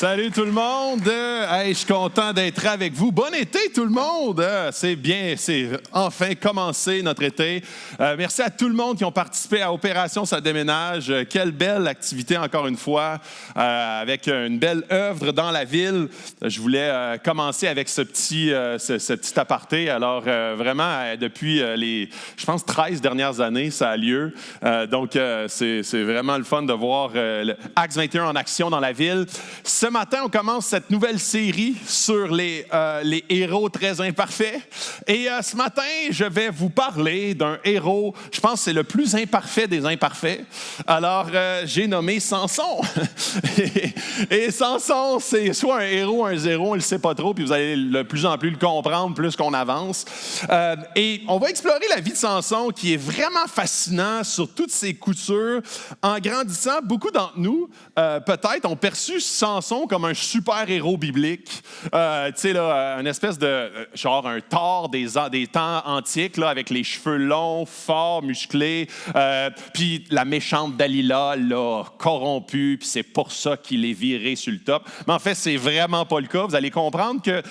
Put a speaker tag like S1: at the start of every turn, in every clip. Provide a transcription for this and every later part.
S1: Salut tout le monde. Je suis content d'être avec vous. Bon été tout le monde. C'est enfin commencé notre été. Merci à tout le monde qui ont participé à Opération Ça déménage. Quelle belle activité encore une fois, avec une belle œuvre dans la ville. Je voulais commencer avec ce petit aparté. Alors vraiment, depuis je pense, 13 dernières années, ça a lieu. Donc c'est vraiment le fun de voir Acts 21 en action dans la ville. Ce matin, on commence cette nouvelle série sur les héros très imparfaits. Et ce matin, je vais vous parler d'un héros, je pense que c'est le plus imparfait des imparfaits. Alors, j'ai nommé Samson. Et Samson, c'est soit un héros ou un zéro, on ne le sait pas trop, puis vous allez de plus en plus le comprendre plus qu'on avance. Et on va explorer la vie de Samson, qui est vraiment fascinant sur toutes ses coutures. En grandissant, beaucoup d'entre nous, peut-être, ont perçu Samson comme un super-héros biblique. Tu sais, là, une espèce de, genre, un Thor des temps antiques, là, avec les cheveux longs, forts, musclés. Puis la méchante Dalila l'a corrompu, puis c'est pour ça qu'il est viré sur le top. Mais en fait, c'est vraiment pas le cas. Vous allez comprendre que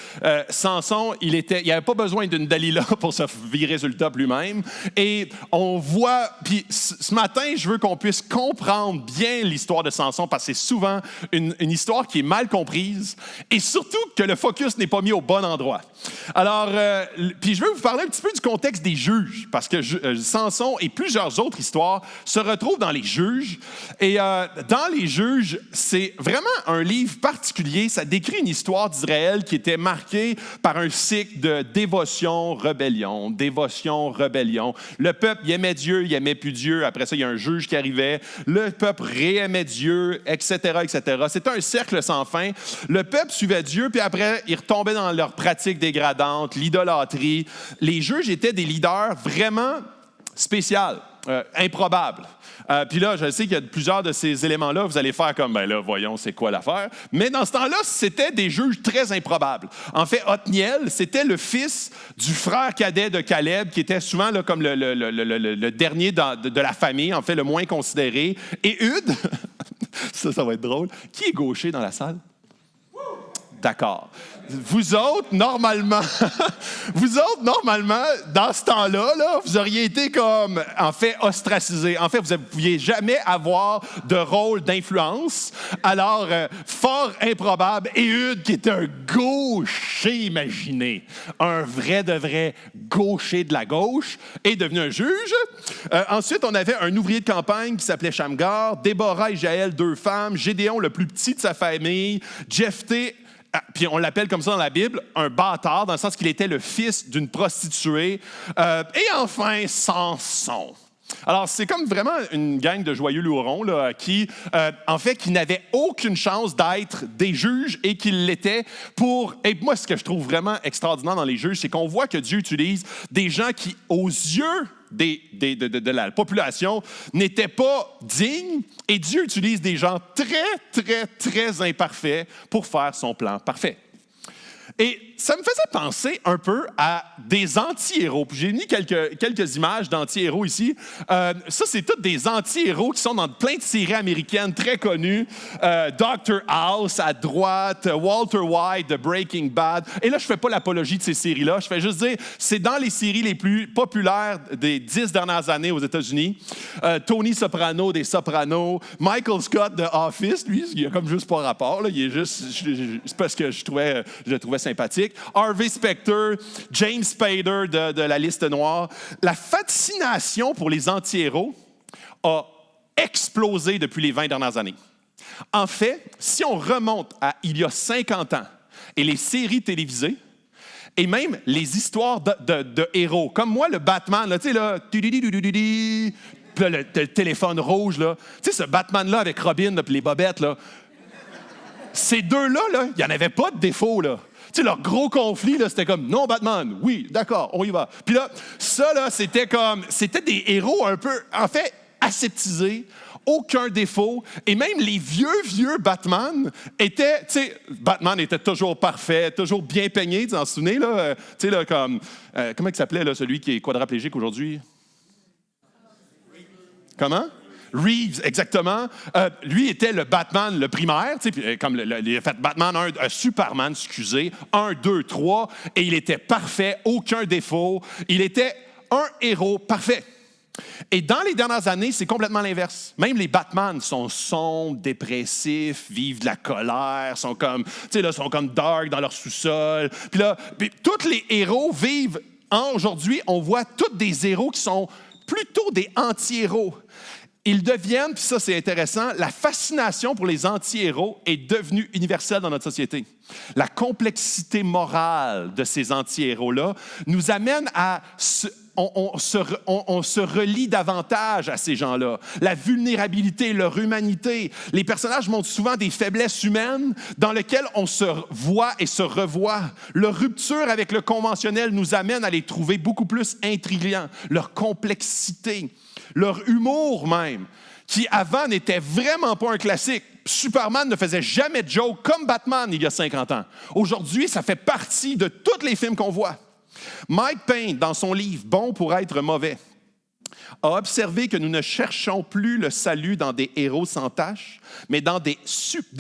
S1: Samson, il avait pas besoin d'une Dalila pour se virer sur le top lui-même. Et on voit, puis ce matin, je veux qu'on puisse comprendre bien l'histoire de Samson, parce que c'est souvent une histoire qui est mal comprise, et surtout que le focus n'est pas mis au bon endroit. Alors, puis je veux vous parler un petit peu du contexte des Juges, parce que Samson et plusieurs autres histoires se retrouvent dans les Juges. Et dans les Juges, c'est vraiment un livre particulier. Ça décrit une histoire d'Israël qui était marquée par un cycle de dévotion, rébellion, dévotion, rébellion. Le peuple, il aimait Dieu, il aimait plus Dieu. Après ça, il y a un juge qui arrivait. Le peuple réaimait Dieu, etc., etc. C'était un cercle sans fin. Le peuple suivait Dieu, puis après, ils retombaient dans leurs pratiques dégradantes, l'idolâtrie. Les juges étaient des leaders vraiment spéciaux, improbables. Puis là, je sais qu'il y a plusieurs de ces éléments-là, vous allez faire comme, ben là, voyons, c'est quoi l'affaire? Mais dans ce temps-là, c'était des juges très improbables. En fait, Othniel, c'était le fils du frère cadet de Caleb, qui était souvent là, comme le dernier de la famille, en fait, le moins considéré. Et Hude, ça va être drôle, qui est gaucher dans la salle? D'accord. Vous autres, normalement, dans ce temps-là, là, vous auriez été comme, en fait, ostracisés. En fait, vous ne pouviez jamais avoir de rôle d'influence. Alors, fort improbable, Éhud, qui était un gaucher imaginé, un vrai de vrai gaucher de la gauche, est devenu un juge. Ensuite, on avait un ouvrier de campagne qui s'appelait Shamgar, Déborah et Jaël, 2 femmes, Gédéon, le plus petit de sa famille, Jephthé, puis on l'appelle comme ça dans la Bible, un bâtard, dans le sens qu'il était le fils d'une prostituée. Et enfin, Samson. Alors, c'est comme vraiment une gang de joyeux lurons là, qui n'avaient aucune chance d'être des juges et qui l'étaient pour... Et moi, ce que je trouve vraiment extraordinaire dans les juges, c'est qu'on voit que Dieu utilise des gens qui, aux yeux de la population, n'étaient pas dignes, et Dieu utilise des gens très, très, très imparfaits pour faire son plan parfait. Et ça me faisait penser un peu à des anti-héros. Puis j'ai mis quelques images d'anti-héros ici. Ça, c'est tous des anti-héros qui sont dans plein de séries américaines très connues. Dr. House à droite, Walter White de Breaking Bad. Et là, je ne fais pas l'apologie de ces séries-là. Je fais juste dire, c'est dans les séries les plus populaires des 10 dernières années aux États-Unis. Tony Soprano des Sopranos. Michael Scott de Office, lui, il a comme juste pas rapport. Là. Il est juste... C'est parce que je le trouvais sympathique. Harvey Specter, James Spader de La Liste Noire. La fascination pour les anti-héros a explosé depuis les 20 dernières années. En fait, si on remonte à il y a 50 ans et les séries télévisées et même les histoires de héros, comme moi, le Batman, là, tu sais, là, puis là, le téléphone rouge, là, tu sais, ce Batman-là avec Robin, puis les bobettes, là, ces deux-là, là, il n'y en avait pas de défaut, là. Tu sais, leur gros conflit, là, c'était comme « Non, Batman, oui, d'accord, on y va. » Puis là, ça, là, c'était des héros un peu, en fait, aseptisés, aucun défaut. Et même les vieux Batman étaient, tu sais, Batman était toujours parfait, toujours bien peigné, tu t'en souviens, là? Tu sais, là, comme, comment il s'appelait, là, celui qui est quadraplégique aujourd'hui? Comment? Reeves, exactement. Lui était le Batman, le primaire, puis, comme il a fait Batman, Superman, excusez, 1, 2, 3, et il était parfait, aucun défaut. Il était un héros parfait. Et dans les dernières années, c'est complètement l'inverse. Même les Batman sont sombres, dépressifs, vivent de la colère, sont comme dark dans leur sous-sol. Puis tous les héros vivent. Aujourd'hui, on voit tous des héros qui sont plutôt des anti-héros. Ils deviennent, puis ça c'est intéressant, la fascination pour les anti-héros est devenue universelle dans notre société. La complexité morale de ces anti-héros-là nous amène à on se relie davantage à ces gens-là. La vulnérabilité, leur humanité. Les personnages montrent souvent des faiblesses humaines dans lesquelles on se voit et se revoit. Leur rupture avec le conventionnel nous amène à les trouver beaucoup plus intrigants. Leur complexité, leur humour même, qui avant n'était vraiment pas un classique. Superman ne faisait jamais de joke comme Batman il y a 50 ans. Aujourd'hui, ça fait partie de tous les films qu'on voit. Mike Payne, dans son livre « Bon pour être mauvais », a observé que nous ne cherchons plus le salut dans des héros sans tache, mais dans des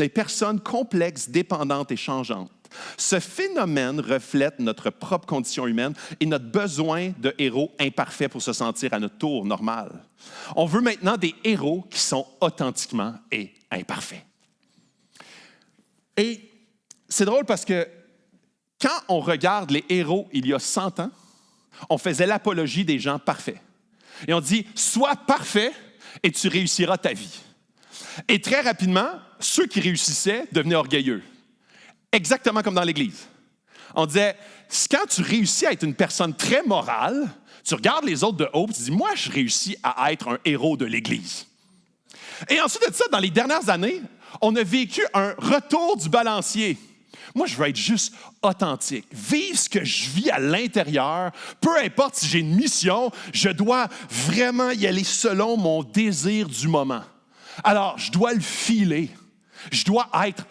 S1: personnes complexes, dépendantes et changeantes. Ce phénomène reflète notre propre condition humaine et notre besoin de héros imparfaits pour se sentir à notre tour normal. On veut maintenant des héros qui sont authentiquement et imparfaits. Et c'est drôle parce que quand on regarde les héros il y a 100 ans, on faisait l'apologie des gens parfaits. Et on dit, sois parfait et tu réussiras ta vie. Et très rapidement, ceux qui réussissaient devenaient orgueilleux. Exactement comme dans l'Église. On disait, quand tu réussis à être une personne très morale, tu regardes les autres de haut et tu dis, moi, je réussis à être un héros de l'Église. Et ensuite de ça, dans les dernières années, on a vécu un retour du balancier. Moi, je veux être juste authentique, vivre ce que je vis à l'intérieur. Peu importe si j'ai une mission, je dois vraiment y aller selon mon désir du moment. Alors, je dois le filer. Je dois être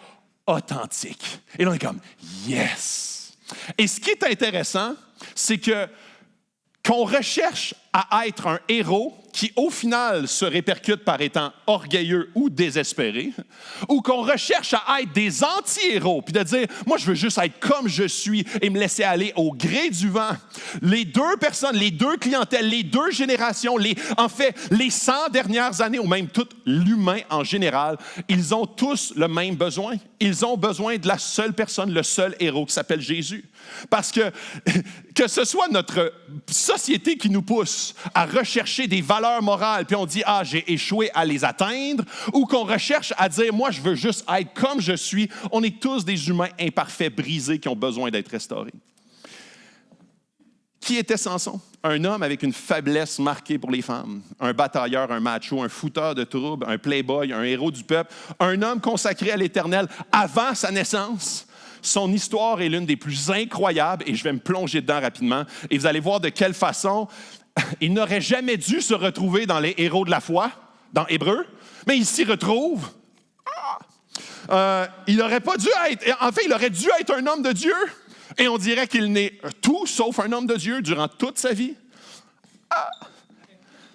S1: authentique. Et là, on est comme « yes ». Et ce qui est intéressant, c'est qu'on recherche à être un héros qui, au final, se répercute par étant orgueilleux ou désespéré, ou qu'on recherche à être des anti-héros, puis de dire, moi, je veux juste être comme je suis et me laisser aller au gré du vent. Les deux personnes, les deux clientèles, les deux générations, les 100 dernières années, ou même tout l'humain en général, ils ont tous le même besoin. Ils ont besoin de la seule personne, le seul héros qui s'appelle Jésus. Parce que ce soit notre société qui nous pousse à rechercher des valeurs morales, puis on dit, j'ai échoué à les atteindre, ou qu'on recherche à dire, moi, je veux juste être comme je suis. On est tous des humains imparfaits, brisés, qui ont besoin d'être restaurés. Qui était Samson? Un homme avec une faiblesse marquée pour les femmes. Un batailleur, un macho, un fouteur de troubles, un playboy, un héros du peuple. Un homme consacré à l'Éternel avant sa naissance. Son histoire est l'une des plus incroyables et je vais me plonger dedans rapidement. Et vous allez voir de quelle façon il n'aurait jamais dû se retrouver dans les héros de la foi, dans Hébreux, mais il s'y retrouve. Il n'aurait pas dû être, en fait, il aurait dû être un homme de Dieu. Et on dirait qu'il n'est tout sauf un homme de Dieu durant toute sa vie.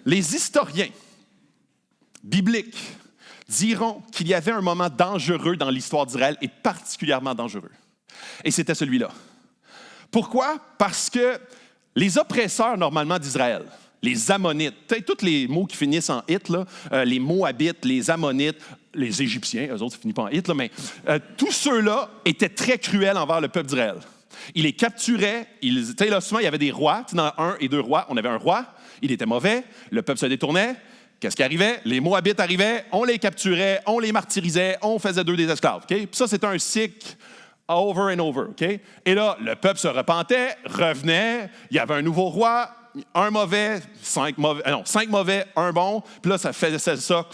S1: Les historiens bibliques diront qu'il y avait un moment dangereux dans l'histoire d'Israël et particulièrement dangereux. Et c'était celui-là. Pourquoi? Parce que les oppresseurs normalement d'Israël, les Ammonites, peut-être tous les mots qui finissent en « it », là, les Moabites, les Ammonites, les Égyptiens, eux autres, ça finit pas en « it », là, mais tous ceux-là étaient très cruels envers le peuple d'Israël. Ils les capturaient. Là, souvent, il y avait des rois. Dans 1 et 2 rois, on avait un roi. Il était mauvais. Le peuple se détournait. Qu'est-ce qui arrivait? Les Moabites arrivaient. On les capturait. On les martyrisait. On faisait d'eux des esclaves. Okay? Puis ça, c'était un cycle over and over. Okay? Et là, le peuple se repentait, revenait. Il y avait un nouveau roi. Un mauvais, 5 mauvais, un bon. Puis là, ça faisait ça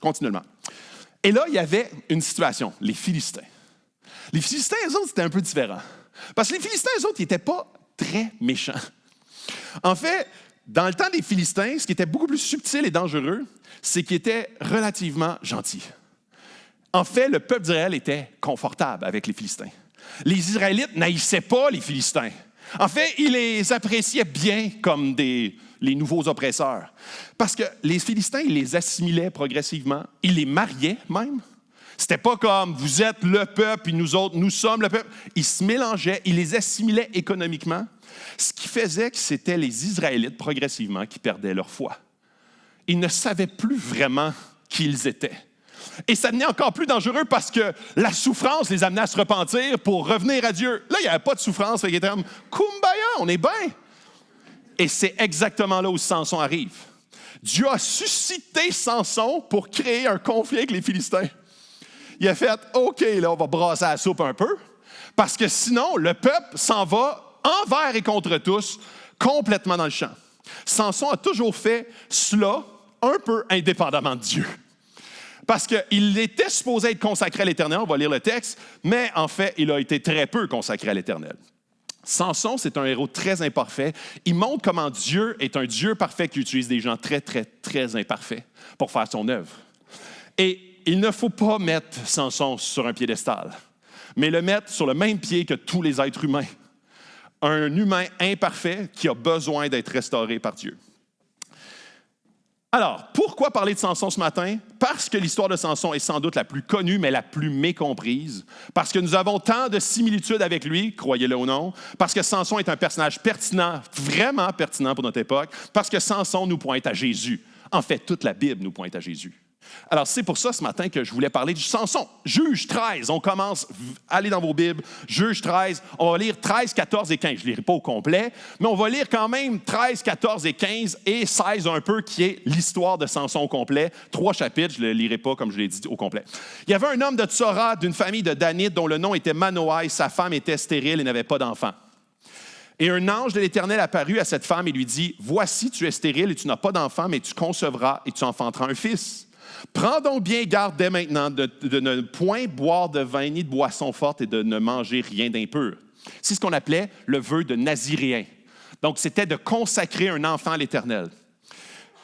S1: continuellement. Et là, il y avait une situation. Les Philistins. Les Philistins, eux autres, c'était un peu différent. Parce que les Philistins, eux autres, ils n'étaient pas très méchants. En fait, dans le temps des Philistins, ce qui était beaucoup plus subtil et dangereux, c'est qu'ils étaient relativement gentils. En fait, le peuple d'Israël était confortable avec les Philistins. Les Israélites n'haïssaient pas les Philistins. En fait, il les appréciait bien comme les nouveaux oppresseurs. Parce que les Philistins, ils les assimilaient progressivement. Ils les mariaient même. C'était pas comme vous êtes le peuple et nous autres, nous sommes le peuple. Ils se mélangeaient, ils les assimilaient économiquement. Ce qui faisait que c'était les Israélites progressivement qui perdaient leur foi. Ils ne savaient plus vraiment qui ils étaient. Et ça devenait encore plus dangereux parce que la souffrance les amenait à se repentir pour revenir à Dieu. Là, il n'y avait pas de souffrance, il était comme « Kumbaya, on est bien ». Et c'est exactement là où Samson arrive. Dieu a suscité Samson pour créer un conflit avec les Philistins. Il a fait « OK, là, on va brasser la soupe un peu, parce que sinon, le peuple s'en va envers et contre tous, complètement dans le champ. » Samson a toujours fait cela un peu indépendamment de Dieu. Parce qu'il était supposé être consacré à l'Éternel, on va lire le texte, mais en fait, il a été très peu consacré à l'Éternel. Samson, c'est un héros très imparfait. Il montre comment Dieu est un Dieu parfait qui utilise des gens très, très, très imparfaits pour faire son œuvre. Et il ne faut pas mettre Samson sur un piédestal, mais le mettre sur le même pied que tous les êtres humains. Un humain imparfait qui a besoin d'être restauré par Dieu. Alors, pourquoi parler de Samson ce matin? Parce que l'histoire de Samson est sans doute la plus connue, mais la plus mécomprise. Parce que nous avons tant de similitudes avec lui, croyez-le ou non. Parce que Samson est un personnage pertinent, vraiment pertinent pour notre époque. Parce que Samson nous pointe à Jésus. En fait, toute la Bible nous pointe à Jésus. Alors, c'est pour ça ce matin que je voulais parler du Samson. Juge 13, on commence, allez dans vos Bibles, Juge 13, on va lire 13, 14 et 15. Je ne lirai pas au complet, mais on va lire quand même 13, 14 et 15 et 16 un peu, qui est l'histoire de Samson au complet. 3 chapitres, je ne le lirai pas comme je l'ai dit au complet. Il y avait un homme de Tsorah, d'une famille de Danites, dont le nom était Manoaï, sa femme était stérile et n'avait pas d'enfant. Et un ange de l'Éternel apparut à cette femme et lui dit, « Voici, tu es stérile et tu n'as pas d'enfant, mais tu concevras et tu enfanteras un fils. » Prends donc bien garde dès maintenant de ne point boire de vin ni de boisson forte et de ne manger rien d'impur. C'est ce qu'on appelait le vœu de naziréen. Donc, c'était de consacrer un enfant à l'Éternel.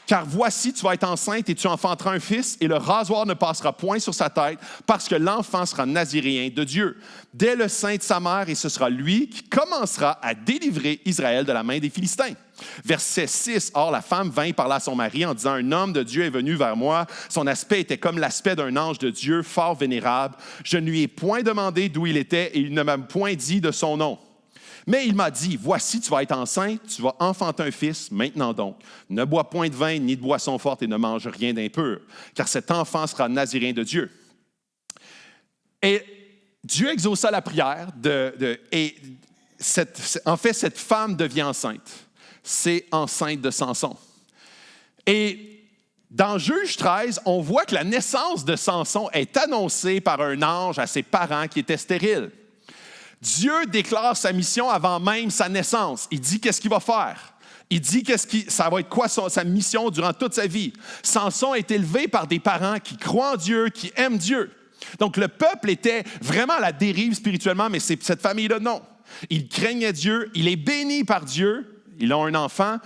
S1: Car voici, tu vas être enceinte et tu enfanteras un fils, et le rasoir ne passera point sur sa tête, parce que l'enfant sera naziréen de Dieu, dès le sein de sa mère, et ce sera lui qui commencera à délivrer Israël de la main des Philistins. Verset 6, « Or, la femme vint parler à son mari en disant, « Un homme de Dieu est venu vers moi. Son aspect était comme l'aspect d'un ange de Dieu, fort vénérable. Je ne lui ai point demandé d'où il était, et il ne m'a point dit de son nom. Mais il m'a dit, voici, tu vas être enceinte, tu vas enfanter un fils, maintenant donc. Ne bois point de vin ni de boisson forte et ne mange rien d'impur, car cet enfant sera naziréen de Dieu. » Et Dieu exauça la prière en fait, cette femme devient enceinte. C'est enceinte de Samson. Et dans Juge 13, on voit que la naissance de Samson est annoncée par un ange à ses parents qui étaient stériles. Dieu déclare sa mission avant même sa naissance. Il dit qu'est-ce qu'il va faire. Il dit ça va être quoi sa mission durant toute sa vie. Samson est élevé par des parents qui croient en Dieu, qui aiment Dieu. Donc le peuple était vraiment à la dérive spirituellement, mais c'est cette famille-là, non. Il craignait Dieu, il est béni par Dieu. Ils ont un enfant.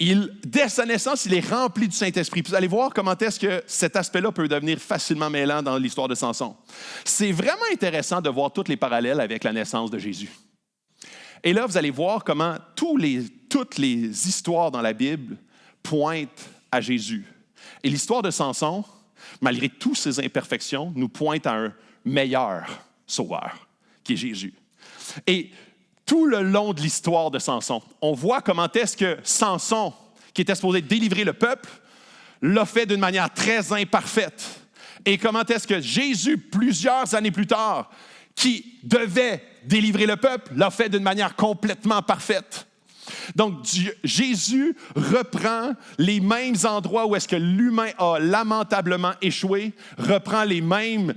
S1: Dès sa naissance, il est rempli du Saint-Esprit. Vous allez voir comment est-ce que cet aspect-là peut devenir facilement mêlant dans l'histoire de Samson. C'est vraiment intéressant de voir tous les parallèles avec la naissance de Jésus. Et là, vous allez voir comment toutes les histoires dans la Bible pointent à Jésus. Et l'histoire de Samson, malgré toutes ses imperfections, nous pointe à un meilleur sauveur, qui est Jésus. Et tout le long de l'histoire de Samson, on voit comment est-ce que Samson, qui était supposé délivrer le peuple, l'a fait d'une manière très imparfaite. Et comment est-ce que Jésus, plusieurs années plus tard, qui devait délivrer le peuple, l'a fait d'une manière complètement parfaite. Donc, Jésus reprend les mêmes endroits où est-ce que l'humain a lamentablement échoué, reprend les mêmes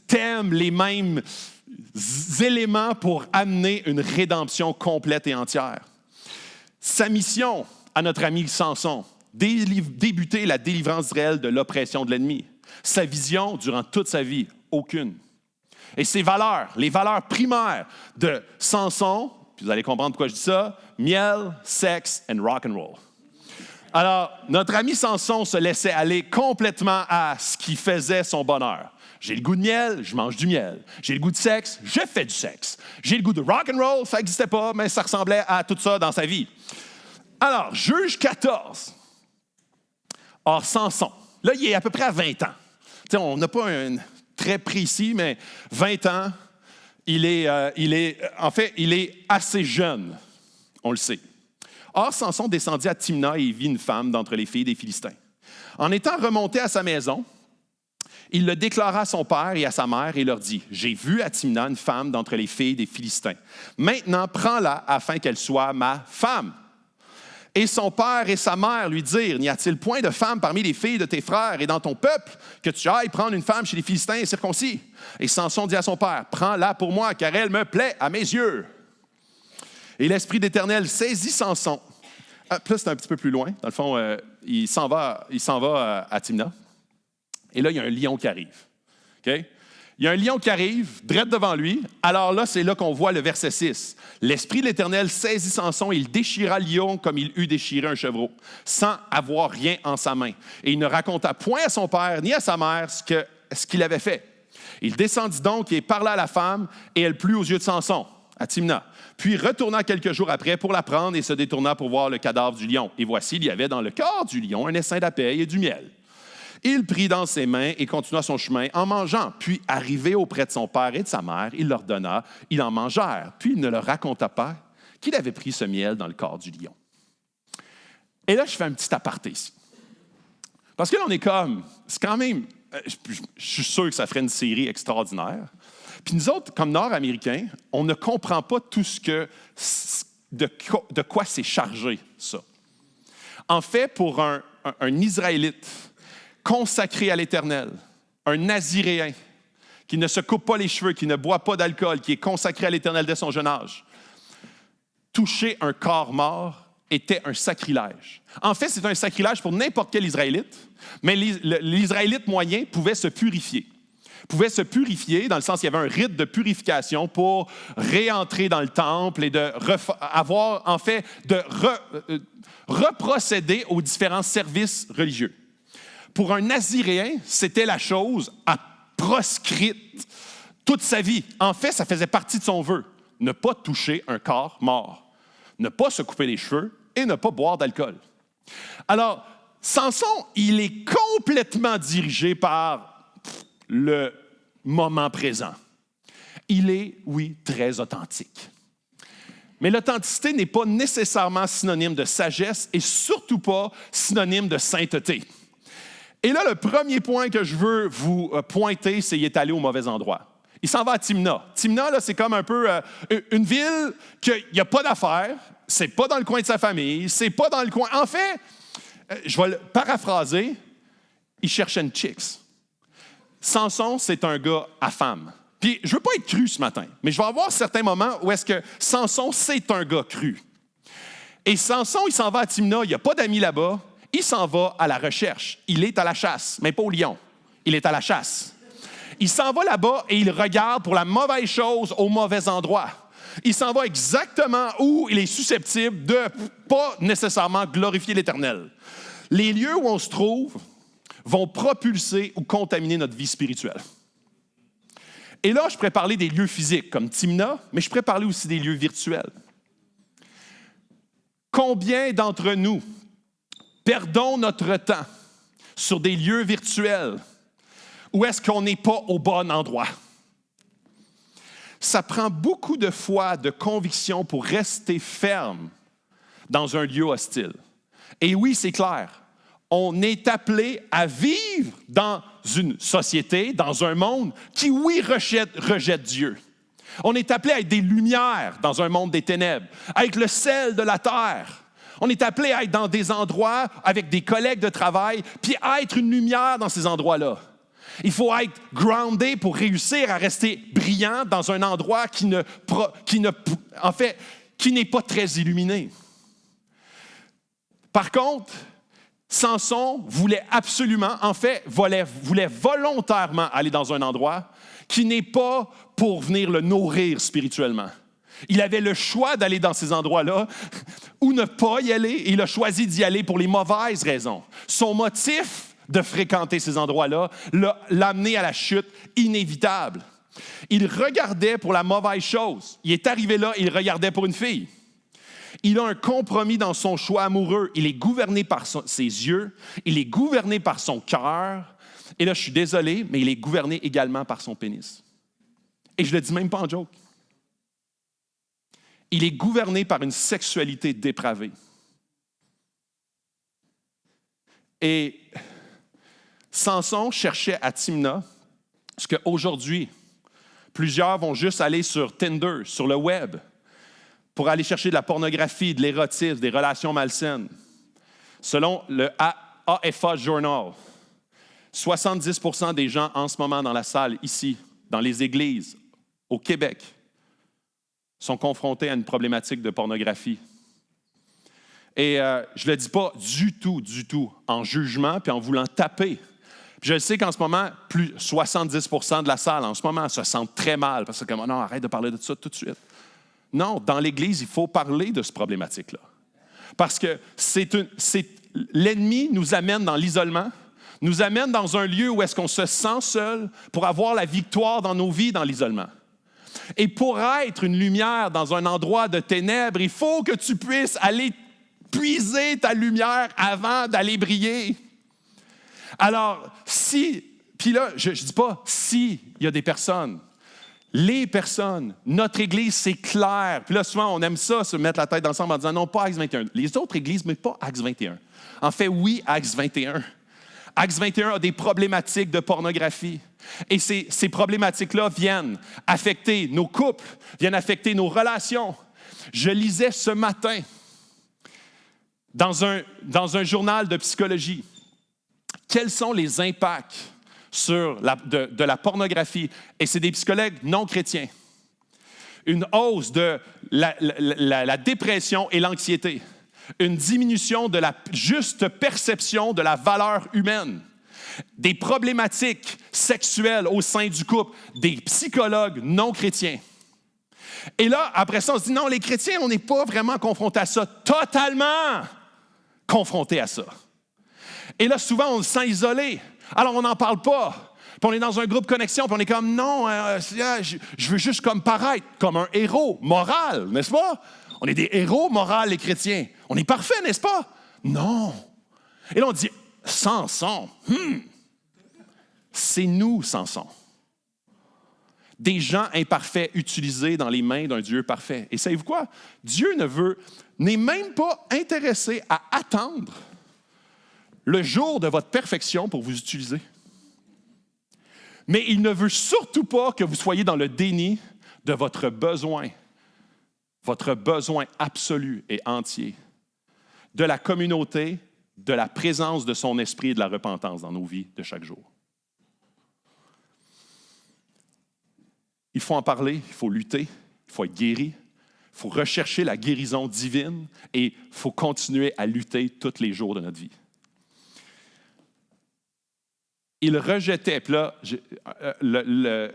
S1: thèmes, les mêmes éléments pour amener une rédemption complète et entière. Sa mission à notre ami Samson, débuter la délivrance d'Israël de l'oppression de l'ennemi. Sa vision, durant toute sa vie, aucune. Et ses valeurs, les valeurs primaires de Samson, puis vous allez comprendre pourquoi je dis ça, miel, sexe and rock and roll. Alors, notre ami Samson se laissait aller complètement à ce qui faisait son bonheur. J'ai le goût de miel, je mange du miel. J'ai le goût de sexe, je fais du sexe. J'ai le goût de rock and roll, ça n'existait pas, mais ça ressemblait à tout ça dans sa vie. Alors, Juge 14. Or, Samson, là, il est à peu près à 20 ans. T'sais, on n'a pas un très précis, mais 20 ans, il est assez jeune, on le sait. Or, Samson descendit à Timna et y vit une femme d'entre les filles des Philistins. En étant remonté à sa maison, il le déclara à son père et à sa mère et leur dit, « J'ai vu à Timna une femme d'entre les filles des Philistins. Maintenant, prends-la afin qu'elle soit ma femme. » Et son père et sa mère lui dirent, « N'y a-t-il point de femme parmi les filles de tes frères et dans ton peuple que tu ailles prendre une femme chez les Philistins circoncis? » Et Samson dit à son père, « Prends-la pour moi, car elle me plaît à mes yeux. » Et l'Esprit d'Éternel saisit Samson. Puis là, c'est un petit peu plus loin. Dans le fond, il s'en va à Timna. Et là, il y a un lion qui arrive. Okay? Il y a un lion qui arrive, direct devant lui. Alors là, c'est là qu'on voit le verset 6. L'Esprit de l'Éternel saisit Samson et il déchira le lion comme il eût déchiré un chevreau, sans avoir rien en sa main. Et il ne raconta point à son père ni à sa mère ce qu'il avait fait. Il descendit donc et parla à la femme, et elle plut aux yeux de Samson, à Timna. Puis retourna quelques jours après pour la prendre et se détourna pour voir le cadavre du lion. Et voici, il y avait dans le corps du lion un essaim d'abeilles et du miel. Il prit dans ses mains et continua son chemin en mangeant. Puis, arrivé auprès de son père et de sa mère, il leur donna, ils en mangèrent. Puis, il ne leur raconta pas qu'il avait pris ce miel dans le corps du lion. Et là, je fais un petit aparté ici. Parce que là, on est comme, c'est quand même, je suis sûr que ça ferait une série extraordinaire. Puis nous autres, comme Nord-Américains, on ne comprend pas tout de quoi c'est chargé, ça. En fait, pour un Israélite consacré à l'Éternel, un Naziréen qui ne se coupe pas les cheveux, qui ne boit pas d'alcool, qui est consacré à l'Éternel dès son jeune âge, toucher un corps mort était un sacrilège. En fait, c'est un sacrilège pour n'importe quel Israélite, mais l'Israélite moyen pouvait se purifier. Pouvait se purifier dans le sens qu'il y avait un rite de purification pour réentrer dans le temple et reprocéder aux différents services religieux. Pour un Naziréen, c'était la chose à proscrite toute sa vie. En fait, ça faisait partie de son vœu. Ne pas toucher un corps mort, ne pas se couper les cheveux et ne pas boire d'alcool. Alors, Samson, il est complètement dirigé par le moment présent. Il est, oui, très authentique. Mais l'authenticité n'est pas nécessairement synonyme de sagesse et surtout pas synonyme de sainteté. Et là, le premier point que je veux vous pointer, c'est qu'il est allé au mauvais endroit. Il s'en va à Timna. Timna, là, c'est comme un peu une ville qu'il n'y a pas d'affaires, c'est pas dans le coin de sa famille, c'est pas dans le coin... En fait, je vais le paraphraser, il cherchait une chicks. Samson, c'est un gars à femme. Puis, je ne veux pas être cru ce matin, mais je vais avoir certains moments où est-ce que Samson, c'est un gars cru. Et Samson, il s'en va à Timna, il n'y a pas d'amis là-bas, il s'en va à la recherche. Il est à la chasse, mais pas au lion. Il est à la chasse. Il s'en va là-bas et il regarde pour la mauvaise chose au mauvais endroit. Il s'en va exactement où il est susceptible de pas nécessairement glorifier l'Éternel. Les lieux où on se trouve vont propulser ou contaminer notre vie spirituelle. Et là, je pourrais parler des lieux physiques, comme Timna, mais je pourrais parler aussi des lieux virtuels. Combien d'entre nous perdons notre temps sur des lieux virtuels où est-ce qu'on n'est pas au bon endroit? Ça prend beaucoup de foi, de conviction pour rester ferme dans un lieu hostile. Et oui, c'est clair. On est appelé à vivre dans une société, dans un monde qui, oui, rejette Dieu. On est appelé à être des lumières dans un monde des ténèbres, à être le sel de la terre. On est appelé à être dans des endroits avec des collègues de travail, puis à être une lumière dans ces endroits-là. Il faut être groundé pour réussir à rester brillant dans un endroit qui n'est pas très illuminé. Par contre, Samson voulait volontairement aller dans un endroit qui n'est pas pour venir le nourrir spirituellement. Il avait le choix d'aller dans ces endroits-là ou ne pas y aller. Il a choisi d'y aller pour les mauvaises raisons. Son motif de fréquenter ces endroits-là, l'a amené à la chute inévitable. Il regardait pour la mauvaise chose. Il est arrivé là, il regardait pour une fille. Il a un compromis dans son choix amoureux. Il est gouverné par ses yeux, il est gouverné par son cœur. Et là, je suis désolé, mais il est gouverné également par son pénis. Et je ne le dis même pas en joke. Il est gouverné par une sexualité dépravée. Et Samson cherchait à Timna ce qu'aujourd'hui, plusieurs vont juste aller sur Tinder, sur le web, pour aller chercher de la pornographie, de l'érotisme, des relations malsaines. Selon le AFA Journal, 70% des gens en ce moment dans la salle, ici, dans les églises, au Québec, sont confrontés à une problématique de pornographie. Et je ne le dis pas du tout en jugement puis en voulant taper. Puis je sais qu'en ce moment, plus 70% de la salle, en ce moment, se sentent très mal parce que, non, arrête de parler de ça tout de suite. Non, dans l'Église, il faut parler de cette problématique-là. Parce que l'ennemi nous amène dans l'isolement, nous amène dans un lieu où est-ce qu'on se sent seul pour avoir la victoire dans nos vies dans l'isolement. Et pour être une lumière dans un endroit de ténèbres, il faut que tu puisses aller puiser ta lumière avant d'aller briller. Alors, puis là, je ne dis pas si il y a des personnes, les personnes, notre Église, c'est clair. Puis là, souvent, on aime ça, se mettre la tête ensemble en disant non, pas Acts 21. Les autres Églises, mais pas Acts 21. En fait, oui, Acts 21. Acts 21 a des problématiques de pornographie. Et ces problématiques-là viennent affecter nos couples, viennent affecter nos relations. Je lisais ce matin dans un journal de psychologie quels sont les impacts de la pornographie. Et c'est des psychologues non chrétiens. Une hausse de la dépression et l'anxiété. Une diminution de la juste perception de la valeur humaine. Des problématiques sexuelles au sein du couple. Des psychologues non chrétiens. Et là, après ça, on se dit, non, les chrétiens, on n'est pas vraiment confrontés à ça. Totalement confrontés à ça. Et là, souvent, on se sent isolé. Alors, on n'en parle pas. Puis on est dans un groupe connexion, puis on est comme, non, je veux juste comme paraître comme un héros moral, n'est-ce pas? On est des héros moraux, les chrétiens. On est parfaits, n'est-ce pas? Non. Et là, on dit, Samson, c'est nous, Samson. Des gens imparfaits utilisés dans les mains d'un Dieu parfait. Et savez-vous quoi? Dieu n'est même pas intéressé à attendre le jour de votre perfection pour vous utiliser. Mais il ne veut surtout pas que vous soyez dans le déni de votre besoin absolu et entier, de la communauté, de la présence de son esprit et de la repentance dans nos vies de chaque jour. Il faut en parler, il faut lutter, il faut être guéri, il faut rechercher la guérison divine et il faut continuer à lutter tous les jours de notre vie. Il rejetait, puis là,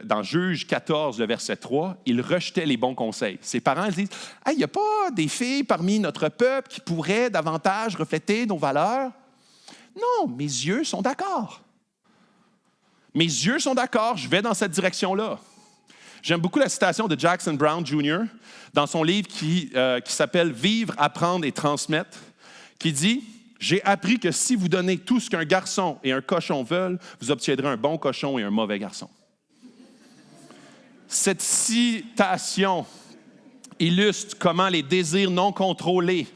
S1: dans Juge 14, le verset 3, il rejetait les bons conseils. Ses parents disent « Hey, il n'y a pas des filles parmi notre peuple qui pourraient davantage refléter nos valeurs? » Non, mes yeux sont d'accord. Mes yeux sont d'accord, je vais dans cette direction-là. J'aime beaucoup la citation de Jackson Brown Jr. dans son livre qui s'appelle « Vivre, apprendre et transmettre », qui dit « J'ai appris que si vous donnez tout ce qu'un garçon et un cochon veulent, vous obtiendrez un bon cochon et un mauvais garçon. » Cette citation illustre comment les désirs non contrôlés,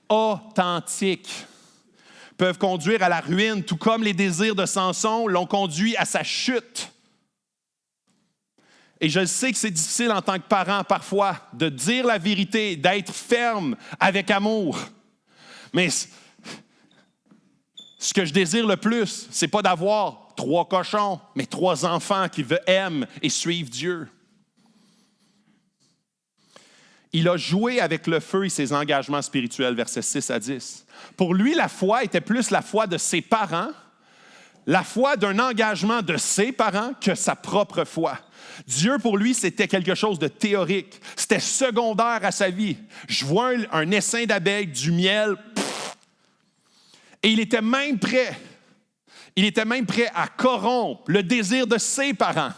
S1: authentiques, peuvent conduire à la ruine, tout comme les désirs de Samson l'ont conduit à sa chute. Et je sais que c'est difficile en tant que parent parfois de dire la vérité, d'être ferme avec amour. Mais ce que je désire le plus, c'est pas d'avoir 3 cochons, mais 3 enfants qui aiment et suivent Dieu. Il a joué avec le feu et ses engagements spirituels, versets 6 à 10. Pour lui, la foi était plus la foi de ses parents, la foi d'un engagement de ses parents que sa propre foi. Dieu, pour lui, c'était quelque chose de théorique. C'était secondaire à sa vie. Je vois un essaim d'abeilles, du miel, et il était même prêt Il était même prêt à corrompre le désir de ses parents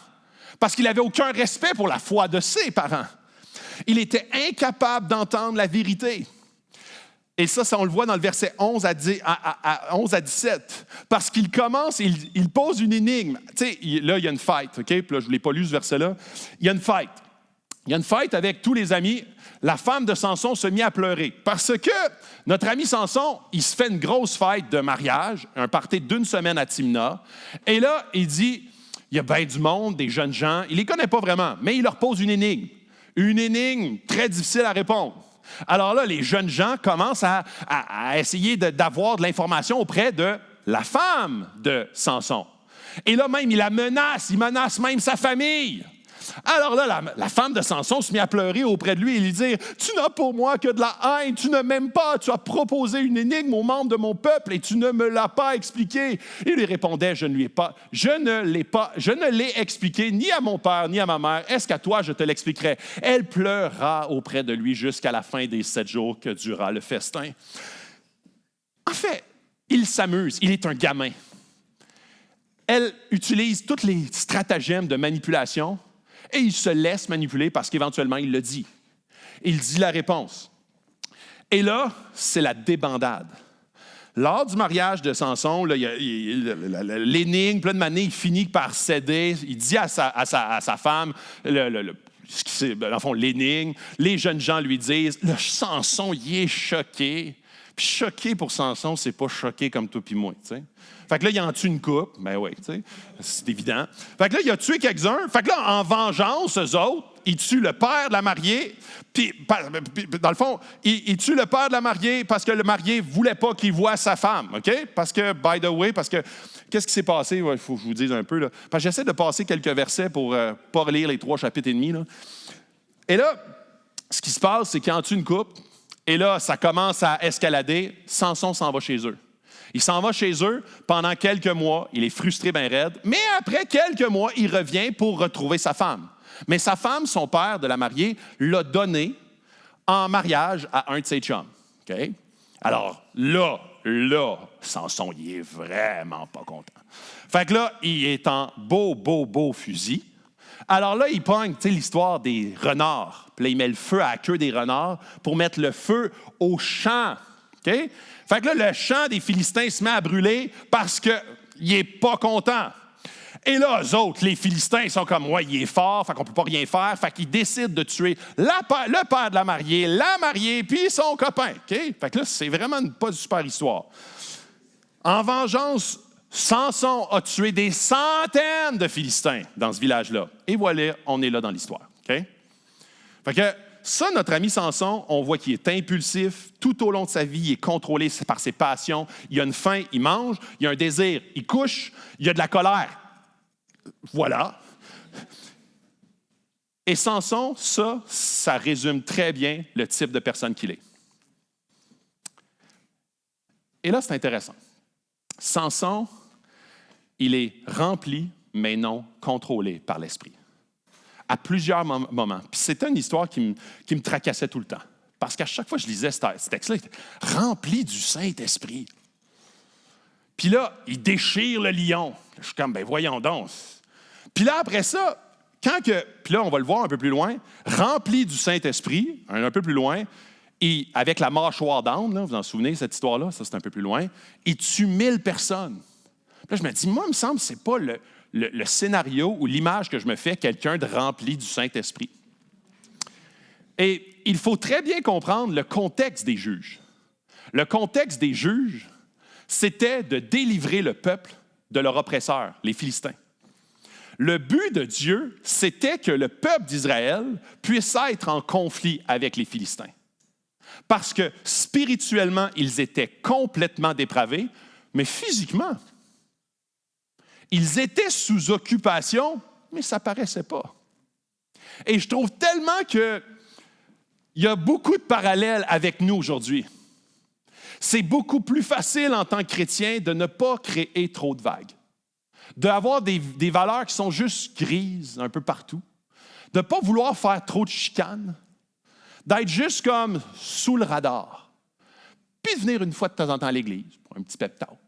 S1: parce qu'il n'avait aucun respect pour la foi de ses parents. Il était incapable d'entendre la vérité. Et ça, on le voit dans le verset 11 à 17. Parce qu'il commence, il pose une énigme. Tu sais, là, il y a une fête, OK? Puis là, je ne l'ai pas lu, ce verset-là. Il y a une fête. Il y a une fête avec tous les amis. La femme de Samson se mit à pleurer. Parce que notre ami Samson, il se fait une grosse fête de mariage, un party d'1 semaine à Timna. Et là, il dit, il y a bien du monde, des jeunes gens. Il ne les connaît pas vraiment, mais il leur pose une énigme. Une énigme très difficile à répondre. Alors là, les jeunes gens commencent à essayer d'avoir de l'information auprès de la femme de Samson. Et là même, il menace même sa famille. Alors là, la femme de Samson se mit à pleurer auprès de lui et lui dit « Tu n'as pour moi que de la haine, tu ne m'aimes pas, tu as proposé une énigme aux membres de mon peuple et tu ne me l'as pas expliqué. » Il lui répondait « Je ne l'ai expliqué ni à mon père ni à ma mère. Est-ce qu'à toi je te l'expliquerai? » Elle pleura auprès de lui jusqu'à la fin des 7 jours que dura le festin. En fait, il s'amuse, il est un gamin. Elle utilise tous les stratagèmes de manipulation. Et il se laisse manipuler parce qu'éventuellement, il le dit. Il dit la réponse. Et là, c'est la débandade. Lors du mariage de Samson, là, l'énigme, plein de manières, il finit par céder. Il dit à sa femme, dans le fond, l'énigme. Les jeunes gens lui disent, le Samson, il est choqué. Puis choqué pour Samson, c'est pas choqué comme toi puis moi, tu sais. Fait que là, il en tue une couple. Ben oui, tu sais, c'est évident. Fait que là, il a tué quelques-uns. Fait que là, en vengeance, eux autres, il tue le père de la mariée. Puis, dans le fond, il tue le père de la mariée parce que le marié ne voulait pas qu'il voie sa femme, OK? Parce que, by the way, qu'est-ce qui s'est passé? Il faut que je vous dise un peu, là. Parce que j'essaie de passer quelques versets pour ne pas relire les 3 chapitres et demi, là. Et là, ce qui se passe, c'est qu'il en tue une couple. Et là, ça commence à escalader. Samson s'en va chez eux. Il s'en va chez eux pendant quelques mois. Il est frustré, bien raide. Mais après quelques mois, il revient pour retrouver sa femme. Mais sa femme, son père de la mariée, l'a donné en mariage à un de ses chums. Okay? Alors là, Samson, il est vraiment pas content. Fait que là, il est en beau fusil. Alors là, il pogne, tu sais, l'histoire des renards. Puis là, il met le feu à la queue des renards pour mettre le feu au champ. OK? Fait que là, le champ des Philistins se met à brûler parce qu'il n'est pas content. Et là, eux autres, les Philistins, ils sont comme, ouais, il est fort, fait qu'on ne peut pas rien faire. Fait qu'ils décident de tuer le père de la mariée, puis son copain. OK? Fait que là, c'est vraiment pas une super histoire. En vengeance, Samson a tué des centaines de Philistins dans ce village-là. Et voilà, on est là dans l'histoire. OK? Fait que ça, notre ami Samson, on voit qu'il est impulsif. Tout au long de sa vie, il est contrôlé par ses passions. Il a une faim, il mange. Il a un désir, il couche. Il a de la colère. Voilà. Et Samson, ça résume très bien le type de personne qu'il est. Et là, c'est intéressant. Samson, il est rempli, mais non contrôlé par l'esprit. À plusieurs moments. Puis c'était une histoire qui me tracassait tout le temps. Parce qu'à chaque fois que je lisais ce texte-là, il était rempli du Saint-Esprit. Puis là, il déchire le lion. Je suis comme, ben voyons donc. Puis là, après ça, puis là, on va le voir un peu plus loin, rempli du Saint-Esprit, un peu plus loin, et avec la mâchoire d'âne, vous vous en souvenez, cette histoire-là, ça c'est un peu plus loin, il tue 1000 personnes. Puis là, je me dis, moi, il me semble que ce n'est pas le scénario ou l'image que je me fais, quelqu'un de rempli du Saint-Esprit. Et il faut très bien comprendre le contexte des juges. Le contexte des juges, c'était de délivrer le peuple de leur oppresseur, les Philistins. Le but de Dieu, c'était que le peuple d'Israël puisse être en conflit avec les Philistins. Parce que spirituellement, ils étaient complètement dépravés, mais physiquement, ils étaient sous occupation, mais ça ne paraissait pas. Et je trouve tellement qu'il y a beaucoup de parallèles avec nous aujourd'hui. C'est beaucoup plus facile en tant que chrétien de ne pas créer trop de vagues, d'avoir des valeurs qui sont juste grises un peu partout, de ne pas vouloir faire trop de chicanes, d'être juste comme sous le radar, puis de venir une fois de temps en temps à l'église pour un petit pep talk.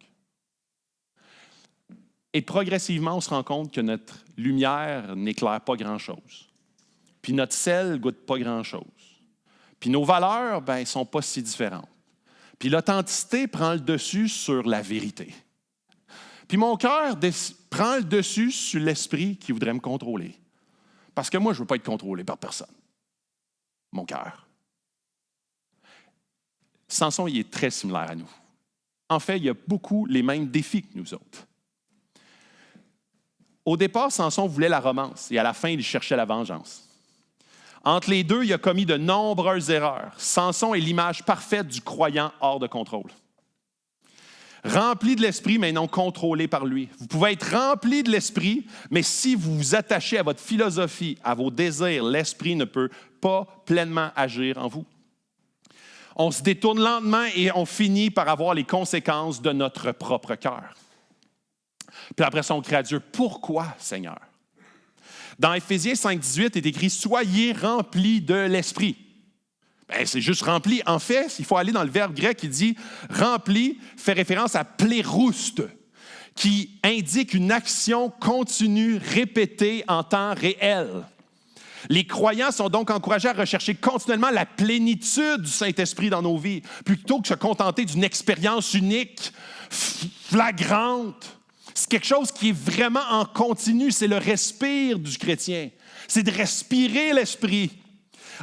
S1: Et progressivement, on se rend compte que notre lumière n'éclaire pas grand-chose. Puis notre sel ne goûte pas grand-chose. Puis nos valeurs, ne sont pas si différentes. Puis l'authenticité prend le dessus sur la vérité. Puis mon cœur prend le dessus sur l'esprit qui voudrait me contrôler. Parce que moi, je ne veux pas être contrôlé par personne. Mon cœur. Samson, il est très similaire à nous. En fait, il a beaucoup les mêmes défis que nous autres. Au départ, Samson voulait la romance et à la fin, il cherchait la vengeance. Entre les deux, il a commis de nombreuses erreurs. Samson est l'image parfaite du croyant hors de contrôle. Rempli de l'esprit, mais non contrôlé par lui. Vous pouvez être rempli de l'esprit, mais si vous vous attachez à votre philosophie, à vos désirs, l'esprit ne peut pas pleinement agir en vous. On se détourne lentement et on finit par avoir les conséquences de notre propre cœur. Puis après ça, on crie à Dieu, « Pourquoi, Seigneur? » Dans Éphésiens 5,18, il est écrit « Soyez remplis de l'esprit ». C'est juste rempli. En fait, il faut aller dans le verbe grec qui dit « rempli » fait référence à « plérouste », qui indique une action continue, répétée en temps réel. Les croyants sont donc encouragés à rechercher continuellement la plénitude du Saint-Esprit dans nos vies, plutôt que se contenter d'une expérience unique, flagrante. C'est quelque chose qui est vraiment en continu, c'est le respire du chrétien. C'est de respirer l'Esprit.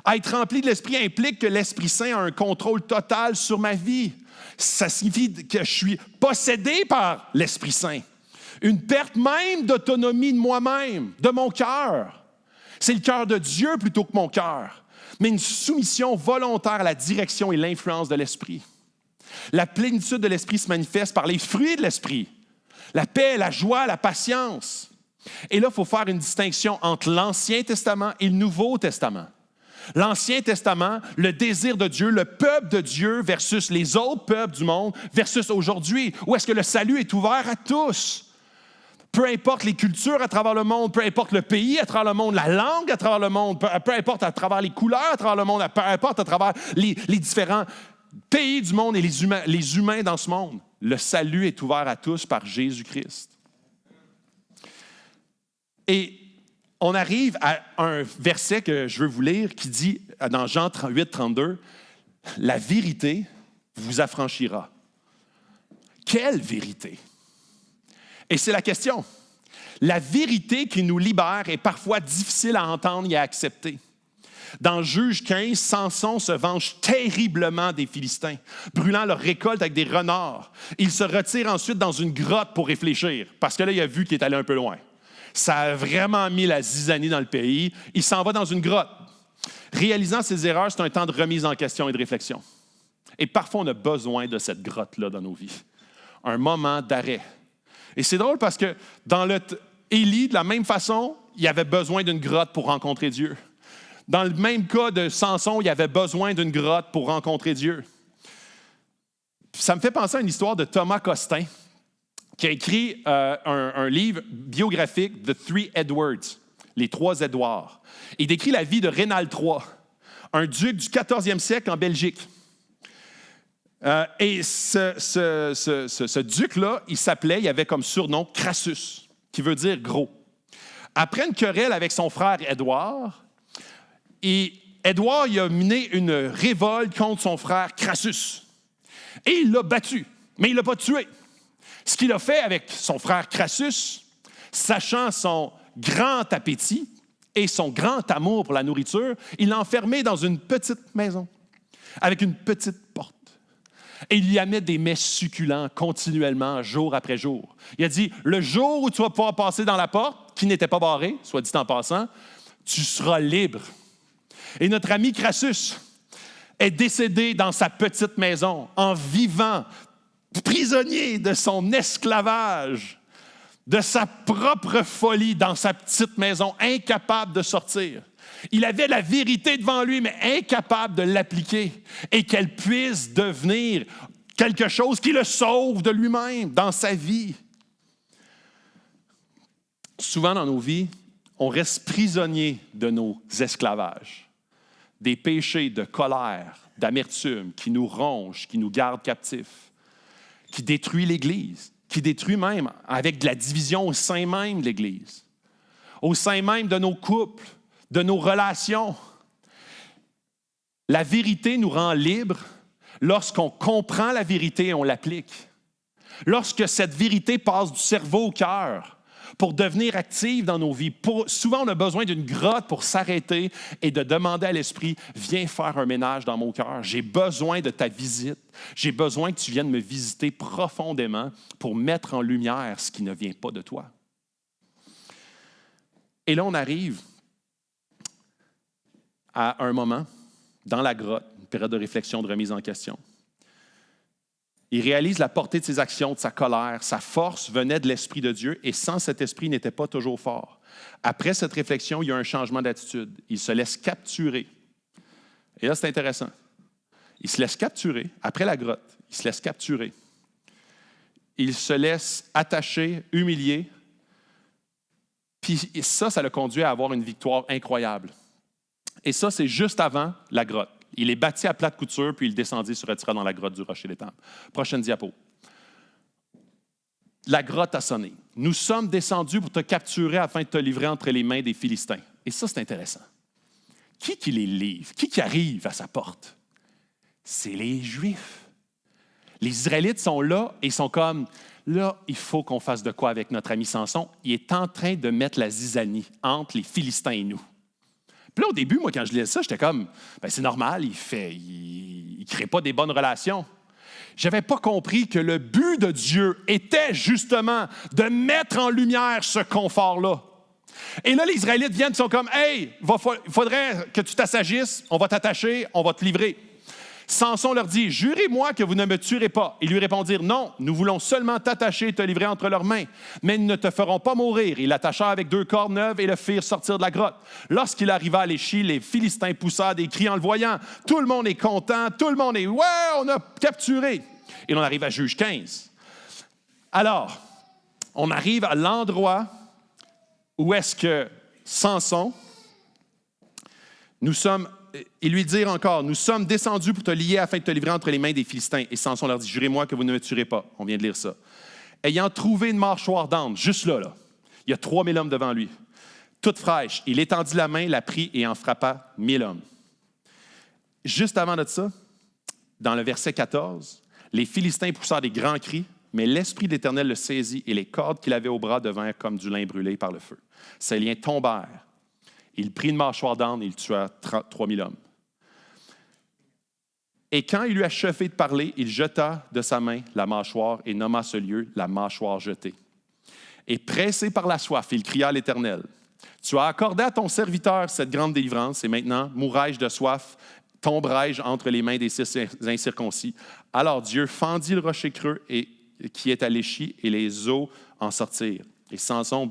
S1: Être rempli de l'Esprit implique que l'Esprit Saint a un contrôle total sur ma vie. Ça signifie que je suis possédé par l'Esprit Saint. Une perte même d'autonomie de moi-même, de mon cœur. C'est le cœur de Dieu plutôt que mon cœur, mais une soumission volontaire à la direction et l'influence de l'Esprit. La plénitude de l'Esprit se manifeste par les fruits de l'Esprit. La paix, la joie, la patience. Et là, il faut faire une distinction entre l'Ancien Testament et le Nouveau Testament. L'Ancien Testament, le désir de Dieu, le peuple de Dieu versus les autres peuples du monde versus aujourd'hui, où est-ce que le salut est ouvert à tous. Peu importe les cultures à travers le monde, peu importe le pays à travers le monde, la langue à travers le monde, peu importe à travers les couleurs à travers le monde, peu importe à travers les différents pays du monde et les humains dans ce monde. Le salut est ouvert à tous par Jésus-Christ. Et on arrive à un verset que je veux vous lire qui dit, dans Jean 8, 32, « La vérité vous affranchira. » Quelle vérité? Et c'est la question. La vérité qui nous libère est parfois difficile à entendre et à accepter. Dans Juge 15, Samson se venge terriblement des Philistins, brûlant leur récolte avec des renards. Il se retire ensuite dans une grotte pour réfléchir, parce que là, il a vu qu'il est allé un peu loin. Ça a vraiment mis la zizanie dans le pays. Il s'en va dans une grotte. Réalisant ses erreurs, c'est un temps de remise en question et de réflexion. Et parfois, on a besoin de cette grotte-là dans nos vies. Un moment d'arrêt. Et c'est drôle parce que dans Élie, de la même façon, il avait besoin d'une grotte pour rencontrer Dieu. Dans le même cas de Samson, il avait besoin d'une grotte pour rencontrer Dieu. Puis ça me fait penser à une histoire de Thomas Costin, qui a écrit un livre biographique, The Three Edwards, les trois Édouards. Il décrit la vie de Rénal III, un duc du 14e siècle en Belgique. Et ce duc-là, il avait comme surnom Crassus, qui veut dire gros. Après une querelle avec son frère Édouard, Édouard il a mené une révolte contre son frère Crassus. Et il l'a battu, mais il ne l'a pas tué. Ce qu'il a fait avec son frère Crassus, sachant son grand appétit et son grand amour pour la nourriture, il l'a enfermé dans une petite maison, avec une petite porte. Et il y amenait des mets succulents continuellement, jour après jour. Il a dit, le jour où tu vas pouvoir passer dans la porte, qui n'était pas barrée, soit dit en passant, tu seras libre. Et notre ami Crassus est décédé dans sa petite maison, en vivant, prisonnier de son esclavage, de sa propre folie dans sa petite maison, incapable de sortir. Il avait la vérité devant lui, mais incapable de l'appliquer et qu'elle puisse devenir quelque chose qui le sauve de lui-même dans sa vie. Souvent dans nos vies, on reste prisonnier de nos esclavages, des péchés de colère, d'amertume qui nous rongent, qui nous gardent captifs, qui détruit l'Église, qui détruit même avec de la division au sein même de l'Église, au sein même de nos couples, de nos relations. La vérité nous rend libres lorsqu'on comprend la vérité et on l'applique. Lorsque cette vérité passe du cerveau au cœur pour devenir active dans nos vies. Souvent, on a besoin d'une grotte pour s'arrêter et de demander à l'Esprit, viens faire un ménage dans mon cœur. J'ai besoin de ta visite. J'ai besoin que tu viennes me visiter profondément pour mettre en lumière ce qui ne vient pas de toi. Et là, on arrive à un moment dans la grotte, une période de réflexion, de remise en question. Il réalise la portée de ses actions, de sa colère. Sa force venait de l'Esprit de Dieu et sans cet Esprit, il n'était pas toujours fort. Après cette réflexion, il y a un changement d'attitude. Il se laisse capturer. Et là, c'est intéressant. Il se laisse capturer. Après la grotte, il se laisse capturer. Il se laisse attacher, humilier. Puis ça l'a conduit à avoir une victoire incroyable. Et ça, c'est juste avant la grotte. Il est bâti à plate couture, puis il descendit, se retira dans la grotte du rocher des temples. Prochaine diapo. La grotte a sonné. Nous sommes descendus pour te capturer afin de te livrer entre les mains des Philistins. Et ça, c'est intéressant. Qui les livre? Qui arrive à sa porte? C'est les Juifs. Les Israélites sont là et sont comme, là, il faut qu'on fasse de quoi avec notre ami Samson. Il est en train de mettre la zizanie entre les Philistins et nous. Puis là, au début, moi, quand je lisais ça, j'étais comme, c'est normal, il ne crée pas des bonnes relations. Je n'avais pas compris que le but de Dieu était justement de mettre en lumière ce confort-là. Et là, les Israélites viennent et sont comme, hey, il faudrait que tu t'assagisses, on va t'attacher, on va te livrer. Samson leur dit, jurez-moi que vous ne me tuerez pas. Ils lui répondirent, non, nous voulons seulement t'attacher et te livrer entre leurs mains, mais ils ne te feront pas mourir. Ils l'attachèrent avec 2 cordes neuves et le firent sortir de la grotte. Lorsqu'il arriva à l'échille, les Philistins poussèrent des cris en le voyant. Tout le monde est content, tout le monde est, ouais, on a capturé. Et on arrive à Juge 15. Alors, on arrive à l'endroit où est-ce que Samson, ils lui dirent encore, nous sommes descendus pour te lier afin de te livrer entre les mains des Philistins. Et Samson leur dit, jurez-moi que vous ne me tuerez pas. On vient de lire ça. Ayant trouvé une mâchoire d'âne, juste là, il y a 3000 hommes devant lui, toute fraîche. Il étendit la main, la prit et en frappa 1000 hommes. Juste avant de ça, dans le verset 14, les Philistins poussèrent des grands cris, mais l'Esprit de l'Éternel le saisit et les cordes qu'il avait au bras devinrent comme du lin brûlé par le feu. Ses liens tombèrent. Il prit une mâchoire d'âne et il tua 3000 hommes. Et quand il eut achevé de parler, il jeta de sa main la mâchoire et nomma ce lieu la mâchoire jetée. Et pressé par la soif, il cria à l'Éternel, « Tu as accordé à ton serviteur cette grande délivrance, et maintenant, mourrai-je de soif, tomberai-je entre les mains des incirconcis. » Alors Dieu fendit le rocher creux qui est à l'échille, et les eaux en sortirent. Et Samson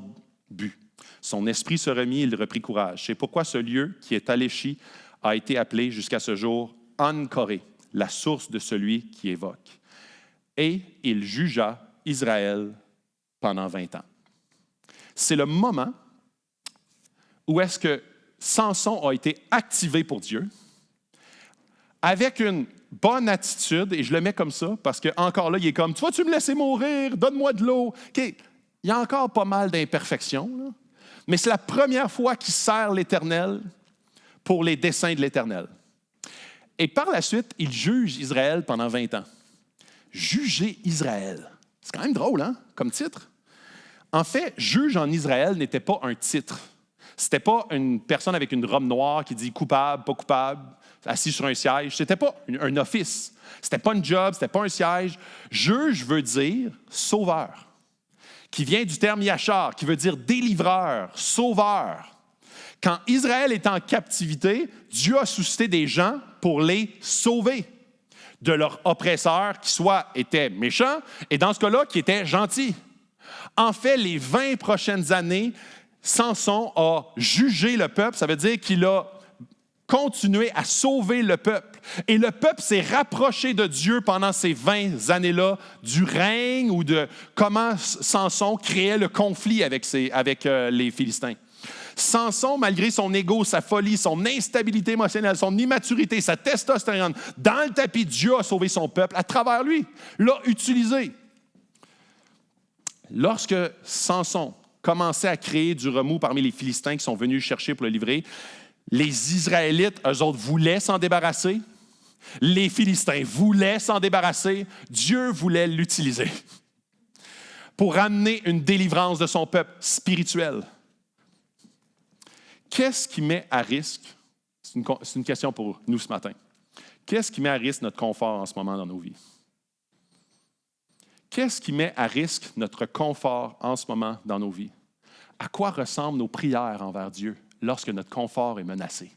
S1: but. Son esprit se remit, il reprit courage. C'est pourquoi ce lieu qui est à l'échille a été appelé jusqu'à ce jour An-Koré, la source de celui qui évoque. Et il jugea Israël pendant 20 ans. C'est le moment où est-ce que Samson a été activé pour Dieu avec une bonne attitude, et je le mets comme ça, parce qu'encore là, il est comme, tu vas-tu me laisser mourir, donne-moi de l'eau. Okay. Il y a encore pas mal d'imperfections, là. Mais c'est la première fois qu'il sert l'Éternel pour les desseins de l'Éternel. Et par la suite, il juge Israël pendant 20 ans. Juger Israël. C'est quand même drôle, hein, comme titre. En fait, juge en Israël n'était pas un titre. C'était pas une personne avec une robe noire qui dit coupable, pas coupable, assis sur un siège. C'était pas un office. C'était pas un job, c'était pas un siège. Juge veut dire sauveur, qui vient du terme yachar, qui veut dire délivreur, sauveur. Quand Israël est en captivité, Dieu a suscité des gens pour les sauver de leurs oppresseurs qui soit étaient méchants et dans ce cas-là, qui étaient gentils. En fait, les 20 prochaines années, Samson a jugé le peuple, ça veut dire qu'il a continué à sauver le peuple. Et le peuple s'est rapproché de Dieu pendant ces 20 années-là, du règne ou de comment Samson créait le conflit avec les Philistins. Samson, malgré son ego, sa folie, son instabilité émotionnelle, son immaturité, sa testostérone, dans le tapis, Dieu a sauvé son peuple à travers lui, l'a utilisé. Lorsque Samson commençait à créer du remous parmi les Philistins qui sont venus le chercher pour le livrer, les Israélites, eux autres, voulaient s'en débarrasser. Les Philistins voulaient s'en débarrasser. Dieu voulait l'utiliser pour amener une délivrance de son peuple spirituel. Qu'est-ce qui met à risque, c'est une question pour nous ce matin, qu'est-ce qui met à risque notre confort en ce moment dans nos vies? Qu'est-ce qui met à risque notre confort en ce moment dans nos vies? À quoi ressemblent nos prières envers Dieu lorsque notre confort est menacé?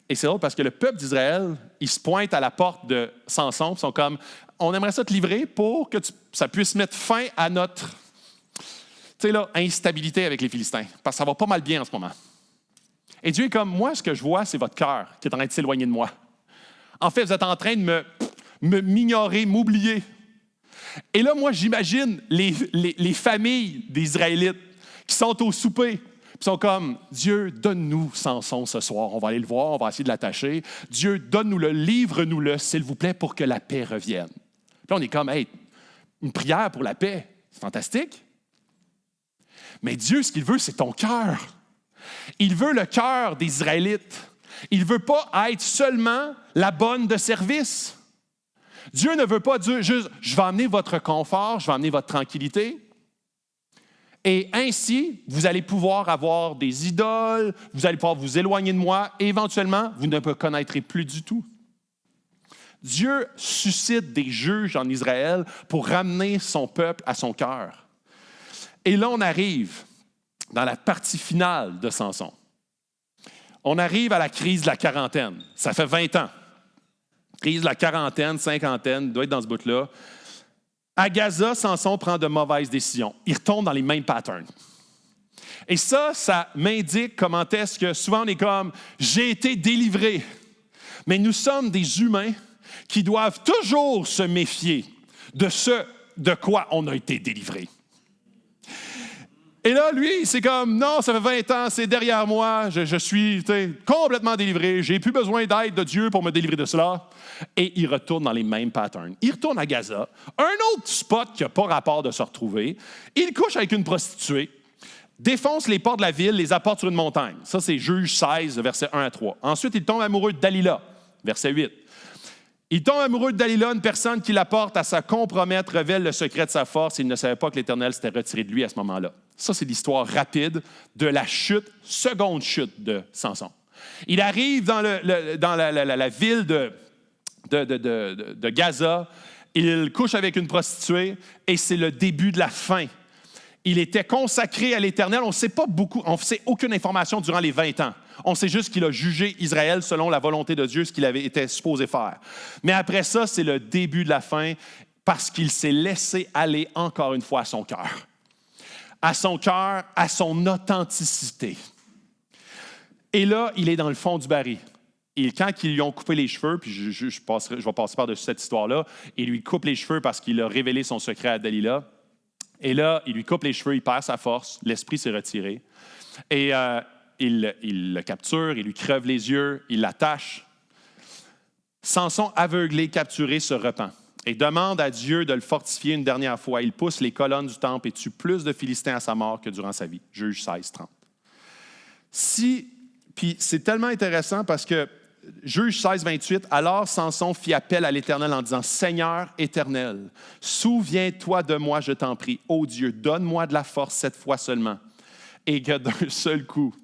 S1: Et c'est drôle parce que le peuple d'Israël, ils se pointent à la porte de Samson, ils sont comme, on aimerait ça te livrer pour que ça puisse mettre fin à notre instabilité avec les Philistins, parce que ça va pas mal bien en ce moment. Et Dieu est comme, moi, ce que je vois, c'est votre cœur qui est en train de s'éloigner de moi. En fait, vous êtes en train de m'ignorer, m'oublier. Et là, moi, j'imagine les familles des Israélites qui sont au souper, puis sont comme, Dieu, donne-nous Samson ce soir. On va aller le voir, on va essayer de l'attacher. Dieu, donne-nous-le, livre-nous-le, s'il vous plaît, pour que la paix revienne. Puis là, on est comme, hey, une prière pour la paix, c'est fantastique. Mais Dieu, ce qu'il veut, c'est ton cœur. Il veut le cœur des Israélites. Il ne veut pas être seulement la bonne de service. Dieu ne veut pas dire juste, je vais amener votre confort, je vais amener votre tranquillité. Et ainsi, vous allez pouvoir avoir des idoles, vous allez pouvoir vous éloigner de moi, et éventuellement, vous ne me connaîtrez plus du tout. Dieu suscite des juges en Israël pour ramener son peuple à son cœur. Et là, on arrive dans la partie finale de Samson. On arrive à la crise de la quarantaine. Ça fait 20 ans. Crise de la quarantaine, cinquantaine, doit être dans ce bout-là. À Gaza, Samson prend de mauvaises décisions. Il retombe dans les mêmes patterns. Et ça m'indique comment est-ce que souvent on est comme « j'ai été délivré ». Mais nous sommes des humains qui doivent toujours se méfier de ce de quoi on a été délivré. Et là, lui, c'est comme, non, ça fait 20 ans, c'est derrière moi, je suis complètement délivré, j'ai plus besoin d'aide de Dieu pour me délivrer de cela. Et il retourne dans les mêmes patterns. Il retourne à Gaza, un autre spot qui n'a pas rapport de se retrouver. Il couche avec une prostituée, défonce les portes de la ville, les apporte sur une montagne. Ça, c'est Juge 16, versets 1 à 3. Ensuite, il tombe amoureux de Dalila, verset 8. Il tombe amoureux de Dalila, une personne qui l'apporte à sa compromettre, révèle le secret de sa force. Il ne savait pas que l'Éternel s'était retiré de lui à ce moment-là. Ça, c'est l'histoire rapide de la chute, seconde chute de Samson. Il arrive dans la ville de Gaza, il couche avec une prostituée et c'est le début de la fin. Il était consacré à l'Éternel. On ne sait pas beaucoup, on ne sait aucune information durant les 20 ans. On sait juste qu'il a jugé Israël selon la volonté de Dieu, ce qu'il avait été supposé faire. Mais après ça, c'est le début de la fin parce qu'il s'est laissé aller encore une fois à son cœur. À son cœur, à son authenticité. Et là, il est dans le fond du baril. Et quand ils lui ont coupé les cheveux, puis je vais passer par-dessus cette histoire-là, il lui coupe les cheveux parce qu'il a révélé son secret à Dalila. Et là, il lui coupe les cheveux, il perd sa force, l'esprit s'est retiré. Et il le capture, il lui crève les yeux, il l'attache. Samson, aveuglé, capturé, se repent et demande à Dieu de le fortifier une dernière fois. Il pousse les colonnes du temple et tue plus de Philistins à sa mort que durant sa vie. Juge 16, 30. Puis c'est tellement intéressant parce que Juge 16, 28, alors Samson fit appel à l'Éternel en disant, « Seigneur éternel, souviens-toi de moi, je t'en prie. Ô Dieu, donne-moi de la force cette fois seulement, et que d'un seul coup,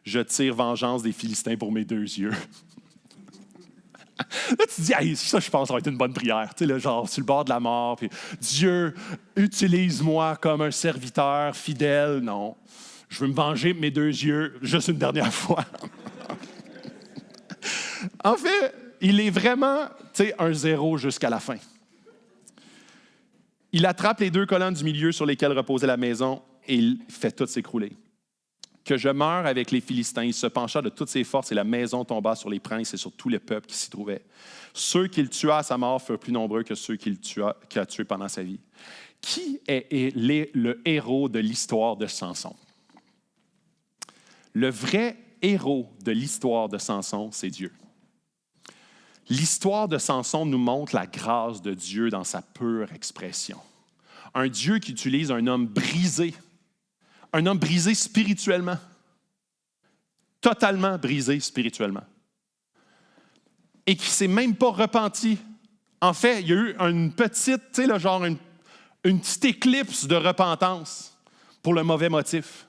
S1: je tire vengeance des Philistins pour mes 2 yeux. » Là, tu te dis, hey, ça, je pense, ça va être une bonne prière. Tu sais, là, genre, sur le bord de la mort, puis Dieu, utilise-moi comme un serviteur fidèle. Non, je veux me venger de mes 2 yeux juste une dernière fois. En fait, il est vraiment, un 0 jusqu'à la fin. Il attrape les 2 colonnes du milieu sur lesquelles reposait la maison et il fait tout s'écrouler. Que je meure avec les Philistins. Il se pencha de toutes ses forces et la maison tomba sur les princes et sur tout le peuple qui s'y trouvait. Ceux qu'il tua à sa mort furent plus nombreux que ceux qu'il a tués pendant sa vie. Qui est le héros de l'histoire de Samson? Le vrai héros de l'histoire de Samson, c'est Dieu. L'histoire de Samson nous montre la grâce de Dieu dans sa pure expression. un Dieu qui utilise un homme brisé spirituellement, totalement brisé spirituellement, et qui ne s'est même pas repenti. En fait, il y a eu une petite, tu sais, genre une petite éclipse de repentance pour le mauvais motif.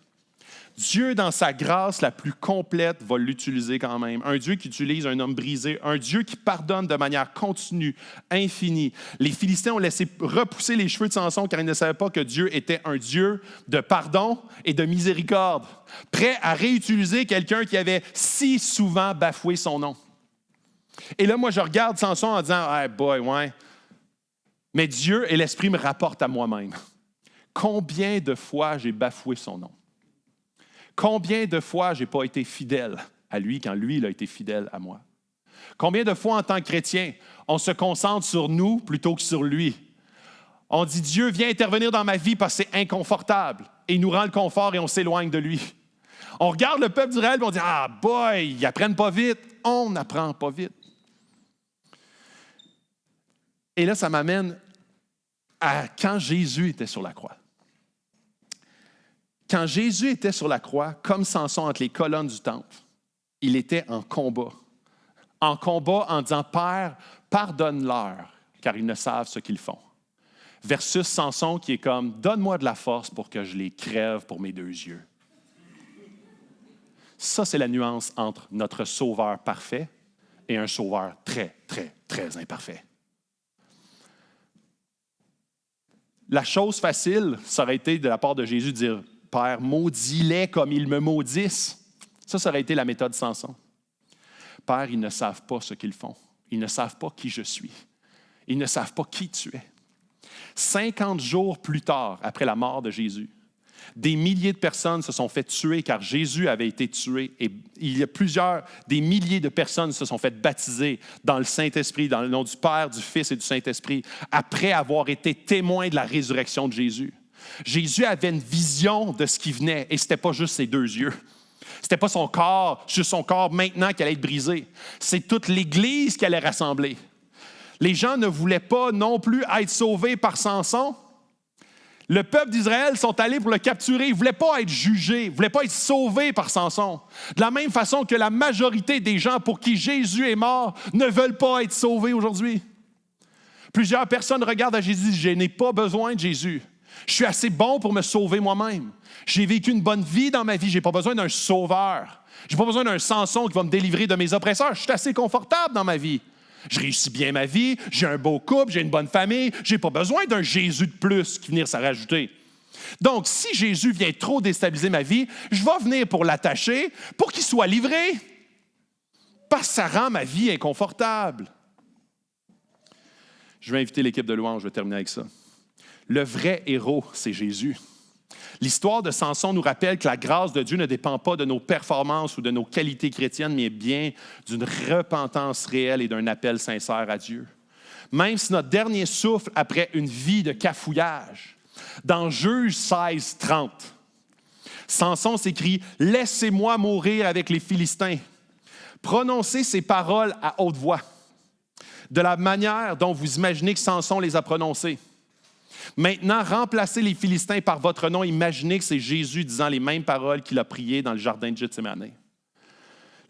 S1: Dieu, dans sa grâce la plus complète, va l'utiliser quand même. Un Dieu qui utilise un homme brisé, un Dieu qui pardonne de manière continue, infinie. Les Philistins ont laissé repousser les cheveux de Samson car ils ne savaient pas que Dieu était un Dieu de pardon et de miséricorde, prêt à réutiliser quelqu'un qui avait si souvent bafoué son nom. Et là, moi, je regarde Samson en disant « Hey boy, ouais. » Mais Dieu et l'Esprit me rapportent à moi-même. Combien de fois j'ai bafoué son nom? Combien de fois je n'ai pas été fidèle à lui quand lui, il a été fidèle à moi? Combien de fois, en tant que chrétien, on se concentre sur nous plutôt que sur lui? On dit, Dieu vient intervenir dans ma vie parce que c'est inconfortable. Et il nous rend le confort et on s'éloigne de lui. On regarde le peuple d'Israël et on dit, ah boy, ils apprennent pas vite. On n'apprend pas vite. Et là, ça m'amène à quand Jésus était sur la croix. Quand Jésus était sur la croix, comme Samson entre les colonnes du temple, il était en combat. En combat en disant, Père, pardonne-leur, car ils ne savent ce qu'ils font. Versus Samson qui est comme, donne-moi de la force pour que je les crève pour mes 2 yeux. Ça, c'est la nuance entre notre sauveur parfait et un sauveur très, très, très imparfait. La chose facile, ça aurait été de la part de Jésus de dire, Père, maudis-les comme ils me maudissent. Ça aurait été la méthode Samson. Père, ils ne savent pas ce qu'ils font. Ils ne savent pas qui je suis. Ils ne savent pas qui tu es. 50 jours plus tard, après la mort de Jésus, des milliers de personnes se sont fait tuer car Jésus avait été tué. Et il y a des milliers de personnes se sont fait baptiser dans le Saint-Esprit, dans le nom du Père, du Fils et du Saint-Esprit, après avoir été témoins de la résurrection de Jésus. Jésus avait une vision de ce qui venait et ce n'était pas juste ses 2 yeux. Ce n'était pas son corps, juste son corps maintenant qui allait être brisé. C'est toute l'Église qui allait rassembler. Les gens ne voulaient pas non plus être sauvés par Samson. Le peuple d'Israël sont allés pour le capturer. Ils ne voulaient pas être jugés, ils ne voulaient pas être sauvés par Samson. De la même façon que la majorité des gens pour qui Jésus est mort ne veulent pas être sauvés aujourd'hui. Plusieurs personnes regardent à Jésus et disent, je n'ai pas besoin de Jésus. Je suis assez bon pour me sauver moi-même. J'ai vécu une bonne vie dans ma vie. Je n'ai pas besoin d'un sauveur. Je n'ai pas besoin d'un Samson qui va me délivrer de mes oppresseurs. Je suis assez confortable dans ma vie. Je réussis bien ma vie. J'ai un beau couple. J'ai une bonne famille. Je n'ai pas besoin d'un Jésus de plus qui vient s'en rajouter. Donc, si Jésus vient trop déstabiliser ma vie, je vais venir pour l'attacher, pour qu'il soit livré. Parce que ça rend ma vie inconfortable. Je vais inviter l'équipe de louange. Je vais terminer avec ça. Le vrai héros, c'est Jésus. L'histoire de Samson nous rappelle que la grâce de Dieu ne dépend pas de nos performances ou de nos qualités chrétiennes, mais bien d'une repentance réelle et d'un appel sincère à Dieu. Même si notre dernier souffle après une vie de cafouillage, dans Juge 16, 30, Samson s'écrit « Laissez-moi mourir avec les Philistins ». Prononcez ces paroles à haute voix, de la manière dont vous imaginez que Samson les a prononcées. Maintenant, remplacez les Philistins par votre nom. Imaginez que c'est Jésus disant les mêmes paroles qu'il a priées dans le jardin de Gethsémane.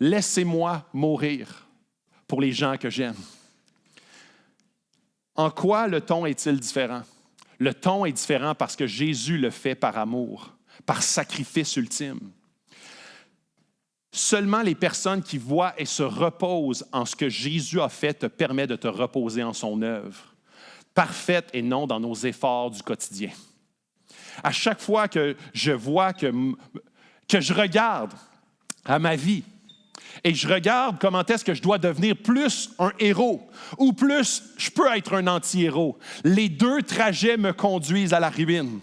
S1: Laissez-moi mourir pour les gens que j'aime. En quoi le ton est-il différent? Le ton est différent parce que Jésus le fait par amour, par sacrifice ultime. Seulement les personnes qui voient et se reposent en ce que Jésus a fait te permettent de te reposer en son œuvre. Parfaite et non dans nos efforts du quotidien. À chaque fois que je vois, que je regarde à ma vie et je regarde comment est-ce que je dois devenir plus un héros ou plus je peux être un anti-héros, les 2 trajets me conduisent à la ruine.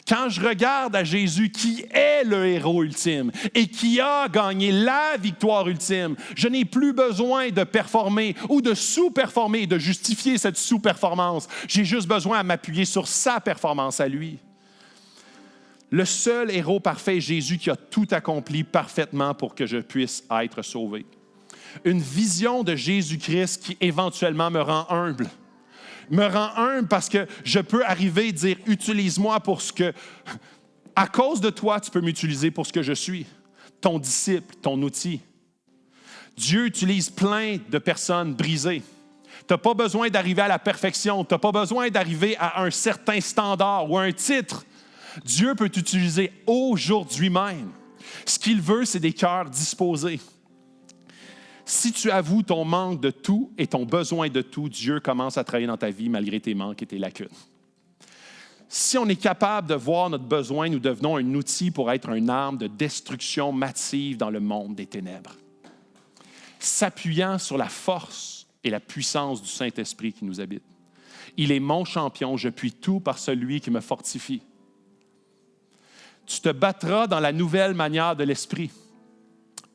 S1: Quand je regarde à Jésus qui est le héros ultime et qui a gagné la victoire ultime, je n'ai plus besoin de performer ou de sous-performer et de justifier cette sous-performance. J'ai juste besoin de m'appuyer sur sa performance à lui. Le seul héros parfait est Jésus qui a tout accompli parfaitement pour que je puisse être sauvé. Une vision de Jésus-Christ qui éventuellement me rend humble. me rend humble parce que je peux arriver et dire, utilise-moi pour ce que, à cause de toi, tu peux m'utiliser pour ce que je suis, ton disciple, ton outil. Dieu utilise plein de personnes brisées. Tu n'as pas besoin d'arriver à la perfection, tu n'as pas besoin d'arriver à un certain standard ou à un titre. Dieu peut t'utiliser aujourd'hui même. Ce qu'il veut, c'est des cœurs disposés. Si tu avoues ton manque de tout et ton besoin de tout, Dieu commence à travailler dans ta vie malgré tes manques et tes lacunes. Si on est capable de voir notre besoin, nous devenons un outil pour être une arme de destruction massive dans le monde des ténèbres. S'appuyant sur la force et la puissance du Saint-Esprit qui nous habite. Il est mon champion, je puis tout par celui qui me fortifie. Tu te battras dans la nouvelle manière de l'Esprit.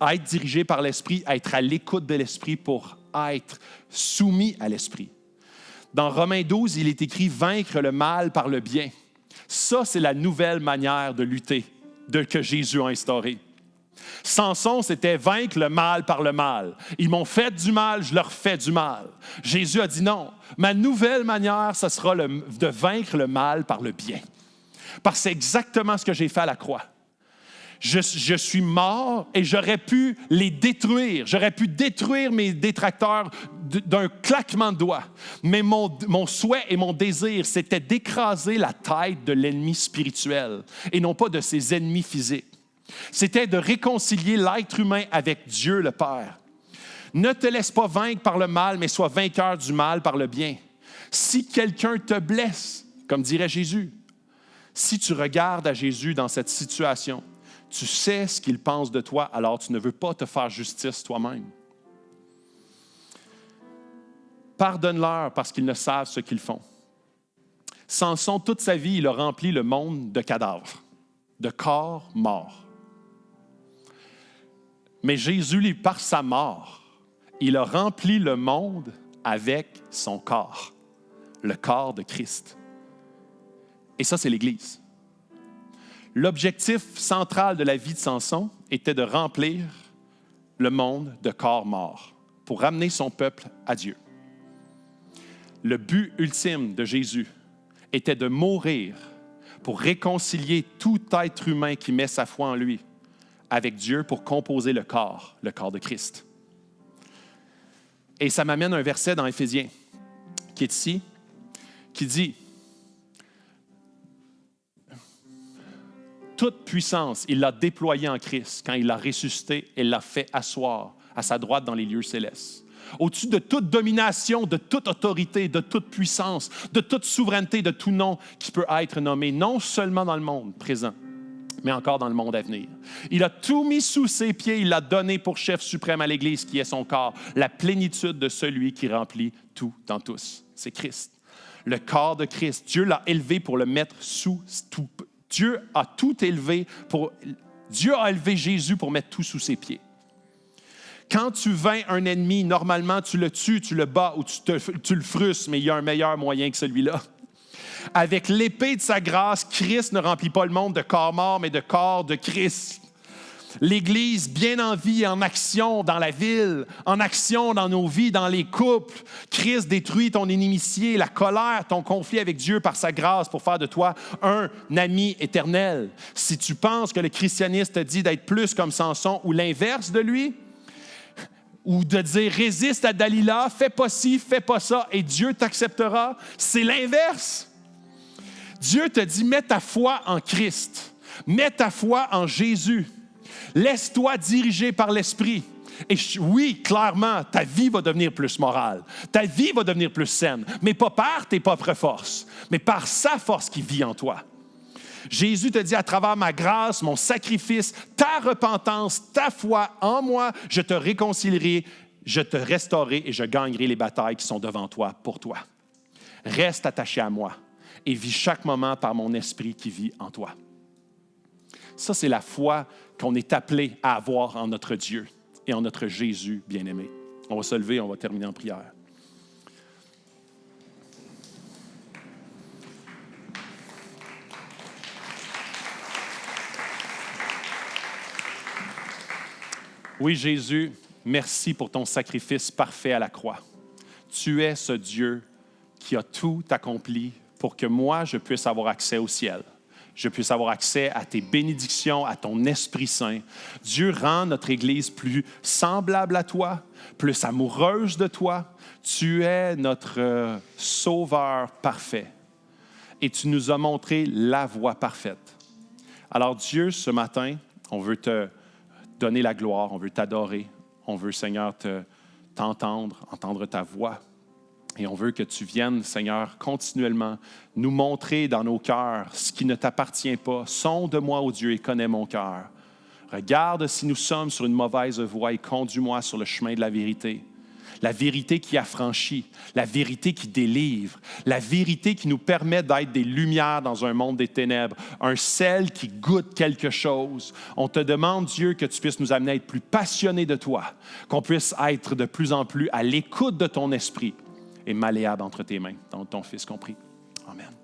S1: À être dirigé par l'Esprit, à être à l'écoute de l'Esprit pour être soumis à l'Esprit. Dans Romains 12, il est écrit « Vaincre le mal par le bien ». Ça, c'est la nouvelle manière de lutter que Jésus a instaurée. Samson, c'était vaincre le mal par le mal. Ils m'ont fait du mal, je leur fais du mal. Jésus a dit non. Ma nouvelle manière, ce sera de vaincre le mal par le bien. Parce que c'est exactement ce que j'ai fait à la croix. Je suis mort et j'aurais pu les détruire. J'aurais pu détruire mes détracteurs d'un claquement de doigts. Mais mon souhait et mon désir, c'était d'écraser la tête de l'ennemi spirituel et non pas de ses ennemis physiques. C'était de réconcilier l'être humain avec Dieu le Père. Ne te laisse pas vaincre par le mal, mais sois vainqueur du mal par le bien. Si quelqu'un te blesse, comme dirait Jésus, si tu regardes à Jésus dans cette situation, tu sais ce qu'il pense de toi, alors tu ne veux pas te faire justice toi-même. Pardonne-leur parce qu'ils ne savent ce qu'ils font. Samson, toute sa vie, il a rempli le monde de cadavres, de corps morts. Mais Jésus, lui, par sa mort, il a rempli le monde avec son corps, le corps de Christ. Et ça, c'est l'Église. L'objectif central de la vie de Samson était de remplir le monde de corps morts pour ramener son peuple à Dieu. Le but ultime de Jésus était de mourir pour réconcilier tout être humain qui met sa foi en lui avec Dieu pour composer le corps de Christ. Et ça m'amène à un verset dans Éphésiens qui est ici, qui dit « Toute puissance, il l'a déployée en Christ quand il l'a ressuscité et l'a fait asseoir à sa droite dans les lieux célestes. Au-dessus de toute domination, de toute autorité, de toute puissance, de toute souveraineté, de tout nom qui peut être nommé, non seulement dans le monde présent, mais encore dans le monde à venir. Il a tout mis sous ses pieds, il l'a donné pour chef suprême à l'Église qui est son corps, la plénitude de celui qui remplit tout dans tous. C'est Christ. Le corps de Christ, Dieu l'a élevé pour le mettre sous tout. Dieu a élevé Jésus pour mettre tout sous ses pieds. Quand tu vains un ennemi, normalement, tu le tues, tu le bats ou tu le frustres, mais il y a un meilleur moyen que celui-là. Avec l'épée de sa grâce, Christ ne remplit pas le monde de corps morts, mais de corps de Christ. L'Église, bien en vie et en action dans la ville, en action dans nos vies, dans les couples. Christ détruit ton inimitié, la colère, ton conflit avec Dieu par sa grâce pour faire de toi un ami éternel. Si tu penses que le christianisme te dit d'être plus comme Samson ou l'inverse de lui, ou de dire résiste à Dalila, fais pas ci, fais pas ça, et Dieu t'acceptera, c'est l'inverse. Dieu te dit, mets ta foi en Christ, mets ta foi en Jésus, laisse-toi diriger par l'Esprit. Et oui, clairement, ta vie va devenir plus morale, ta vie va devenir plus saine, mais pas par tes propres forces, mais par sa force qui vit en toi. Jésus te dit, à travers ma grâce, mon sacrifice, ta repentance, ta foi en moi, je te réconcilierai, je te restaurerai et je gagnerai les batailles qui sont devant toi pour toi. Reste attaché à moi et vis chaque moment par mon esprit qui vit en toi. Ça, c'est la foi qu'on est appelé à avoir en notre Dieu et en notre Jésus bien-aimé. On va se lever, on va terminer en prière. Oui, Jésus, merci pour ton sacrifice parfait à la croix. Tu es ce Dieu qui a tout accompli pour que moi, je puisse avoir accès au ciel. Je puisse avoir accès à tes bénédictions, à ton Esprit Saint. Dieu rend notre Église plus semblable à toi, plus amoureuse de toi. Tu es notre Sauveur parfait et tu nous as montré la voie parfaite. Alors Dieu, ce matin, on veut te donner la gloire, on veut t'adorer, on veut, Seigneur, t'entendre, entendre ta voix. Et on veut que tu viennes, Seigneur, continuellement nous montrer dans nos cœurs ce qui ne t'appartient pas. Sonde-moi, ô Dieu, et connais mon cœur. Regarde si nous sommes sur une mauvaise voie et conduis-moi sur le chemin de la vérité. La vérité qui affranchit, la vérité qui délivre, la vérité qui nous permet d'être des lumières dans un monde des ténèbres, un sel qui goûte quelque chose. On te demande, Dieu, que tu puisses nous amener à être plus passionnés de toi, qu'on puisse être de plus en plus à l'écoute de ton esprit et malléable entre tes mains, dans ton Fils compris. Amen.